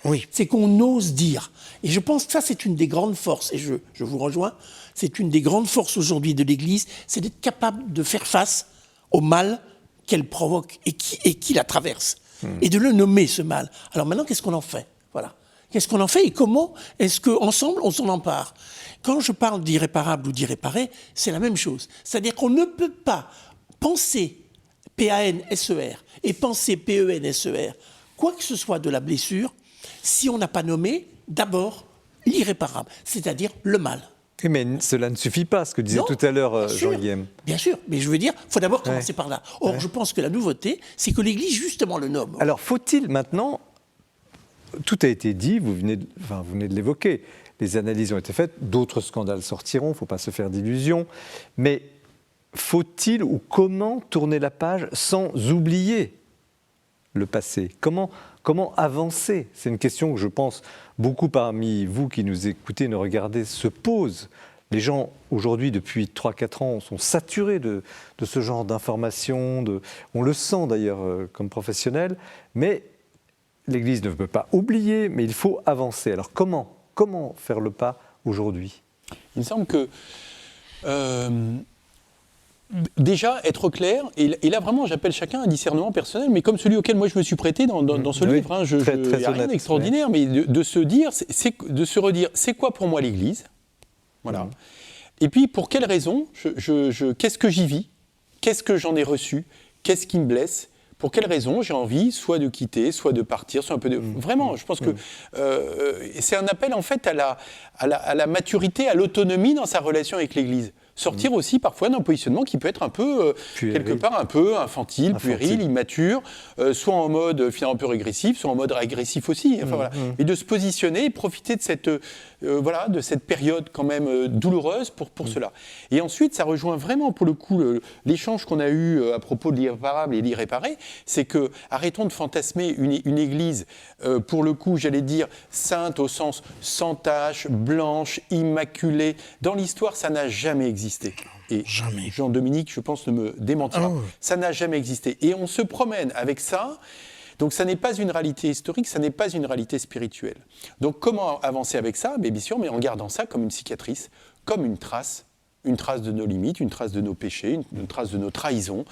Oui. C'est qu'on ose dire. Et je pense que ça, c'est une des grandes forces, et je vous rejoins, c'est une des grandes forces aujourd'hui de l'Église, c'est d'être capable de faire face au mal qu'elle provoque et qui la traverse. Et de le nommer, ce mal. Alors maintenant, qu'est-ce qu'on en fait? Voilà. Qu'est-ce qu'on en fait et comment est-ce qu'ensemble on s'en empare? Quand je parle d'irréparable ou d'irréparé, c'est la même chose. C'est-à-dire qu'on ne peut pas penser PANSER et penser PENSER, quoi que ce soit de la blessure, si on n'a pas nommé d'abord l'irréparable, c'est-à-dire le mal. Oui, mais cela ne suffit pas, ce que disait Non, tout à l'heure bien sûr, Jean-Guillaume. Bien sûr, mais je veux dire, il faut d'abord commencer par là. Or, je pense que la nouveauté, c'est que l'Église, justement, le nomme. Alors, faut-il maintenant... Tout a été dit, vous venez de l'évoquer. Les analyses ont été faites, d'autres scandales sortiront, il ne faut pas se faire d'illusions. Mais faut-il ou comment tourner la page sans oublier le passé? Comment avancer? C'est une question que je pense beaucoup parmi vous qui nous écoutez, nous regardez, se posent. Les gens, aujourd'hui, depuis 3-4 ans, sont saturés de ce genre d'informations. On le sent d'ailleurs comme professionnel. Mais l'Église ne peut pas oublier, mais il faut avancer. Alors comment faire le pas aujourd'hui? Il me semble que déjà être clair, et là vraiment j'appelle chacun un discernement personnel, mais comme celui auquel moi je me suis prêté dans ce livre, hein, il n'y a rien d'extraordinaire, mais de se dire, de se redire, c'est quoi pour moi l'Église? Voilà. Et puis pour quelles raisons, qu'est-ce que j'y vis? Qu'est-ce que j'en ai reçu? Qu'est-ce qui me blesse? Pour quelles raisons j'ai envie soit de quitter, soit de partir, soit un peu de... Vraiment, je pense que c'est un appel en fait à la maturité, à l'autonomie dans sa relation avec l'Église. Sortir aussi parfois d'un positionnement qui peut être un peu, quelque part, un peu infantile, puéril, immature, soit en mode finalement un peu régressif, soit en mode agressif aussi. Enfin, voilà. Et de se positionner et profiter de cette période quand même douloureuse pour cela. Et ensuite, ça rejoint vraiment pour le coup l'échange qu'on a eu à propos de l'irréparable et l'irréparé, c'est que arrêtons de fantasmer une Église, pour le coup, j'allais dire, sainte au sens sans tache, blanche, immaculée. Dans l'histoire, ça n'a jamais existé. Et jamais. Jean-Dominique, je pense, ne me démentira. Oh. Ça n'a jamais existé. Et on se promène avec ça. Donc ça n'est pas une réalité historique, ça n'est pas une réalité spirituelle. Donc comment avancer avec ça? Bien sûr, mais en gardant ça comme une cicatrice, comme une trace de nos limites, une trace de nos péchés, une trace de nos trahisons,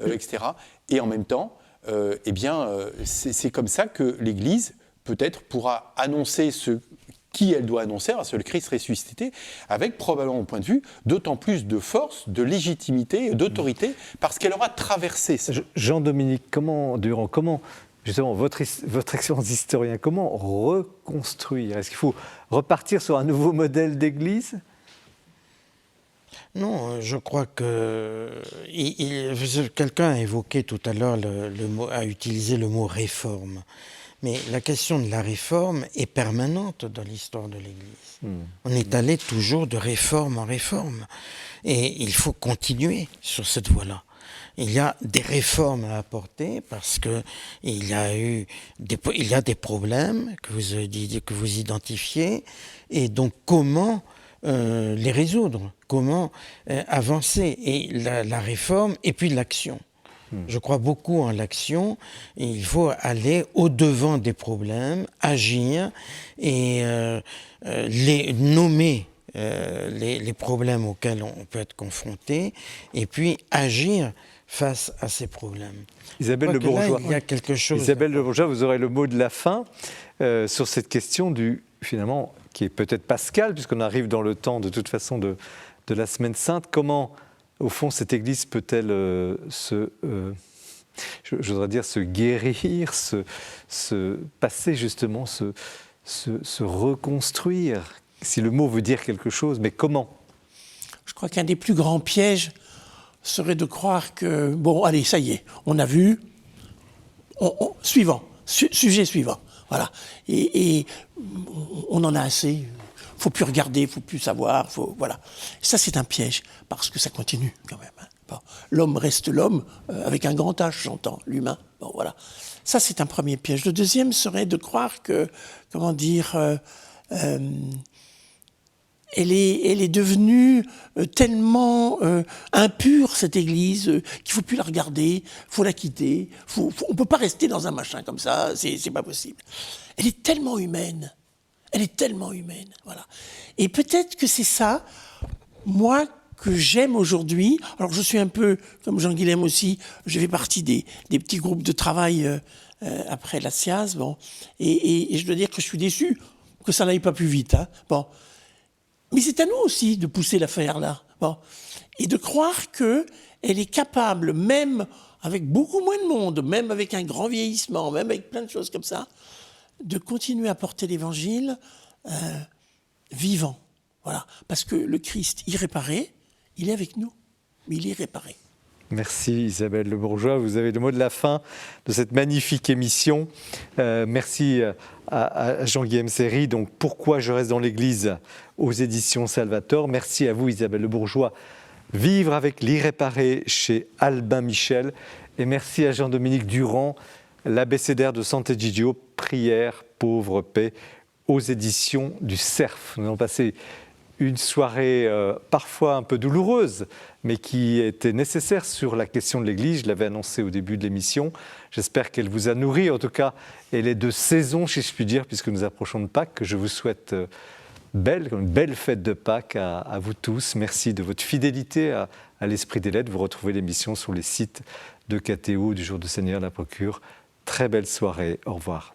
etc. Et en même temps, c'est comme ça que l'Église, peut-être, pourra annoncer qui elle doit annoncer, c'est le Christ ressuscité, avec probablement, au point de vue, d'autant plus de force, de légitimité, d'autorité, parce qu'elle aura traversé ça. Jean-Dominique Durand, comment, justement, votre expérience d'historien, comment reconstruire? Est-ce qu'il faut repartir sur un nouveau modèle d'Église? Non, je crois que quelqu'un a évoqué tout à l'heure a utilisé le mot réforme. Mais la question de la réforme est permanente dans l'histoire de l'Église. On est allé toujours de réforme en réforme. Et il faut continuer sur cette voie-là. Il y a des réformes à apporter parce qu'il y a des problèmes que vous identifiez. Et donc, comment les résoudre? Comment avancer? Et la réforme et puis l'action. Je crois beaucoup en l'action. Il faut aller au-devant des problèmes, agir et nommer les problèmes auxquels on peut être confronté et puis agir face à ces problèmes. Isabelle Le Bourgeois, il y a quelque chose. Isabelle Le Bourgeois, vous aurez le mot de la fin sur cette question finalement, qui est peut-être pascale, puisqu'on arrive dans le temps de toute façon de la Semaine Sainte. Comment, au fond, cette Église peut-elle se guérir, se passer justement, se reconstruire, si le mot veut dire quelque chose, mais comment? Je crois qu'un des plus grands pièges serait de croire que, bon, allez, ça y est, on a vu, sujet suivant, voilà. Et on en a assez, il ne faut plus regarder, il ne faut plus savoir, voilà. Ça, c'est un piège, parce que ça continue quand même. Hein. Bon, l'homme reste l'homme, avec un grand H, j'entends, l'humain. Bon, voilà. Ça, c'est un premier piège. Le deuxième serait de croire que, comment dire, elle est devenue tellement impure, cette Église, qu'il ne faut plus la regarder, il faut la quitter. On ne peut pas rester dans un machin comme ça, c'est pas possible. Elle est tellement humaine. Elle est tellement humaine. Voilà. Et peut-être que c'est ça, moi, que j'aime aujourd'hui. Alors je suis un peu, comme Jean-Guilhem aussi, je fais partie des petits groupes de travail après la SIAZ, bon, et je dois dire que je suis déçu que ça n'aille pas plus vite. Hein. Bon. Mais c'est à nous aussi de pousser l'affaire là, bon. Et de croire qu'elle est capable, même avec beaucoup moins de monde, même avec un grand vieillissement, même avec plein de choses comme ça, de continuer à porter l'Évangile vivant. Voilà. Parce que le Christ irréparé, il est avec nous, mais il est réparé. Merci Isabelle Le Bourgeois, vous avez le mot de la fin de cette magnifique émission. Merci à Jean-Guilhem Seri, donc Pourquoi je reste dans l'Église aux éditions Salvator. Merci à vous Isabelle Le Bourgeois, Vivre avec l'irréparé chez Albin Michel. Et merci à Jean-Dominique Durand, l'abécédaire de Sant'Egidio, Prière, pauvre, paix, aux éditions du Cerf. Nous avons passé une soirée parfois un peu douloureuse, mais qui était nécessaire sur la question de l'Église. Je l'avais annoncé au début de l'émission. J'espère qu'elle vous a nourri. En tout cas, elle est de saison, si je puis dire, puisque nous approchons de Pâques, que je vous souhaite une belle fête de Pâques à vous tous. Merci de votre fidélité à l'Esprit des Lettres. Vous retrouvez l'émission sur les sites de KTO, du Jour du Seigneur, la Procure. Très belle soirée. Au revoir.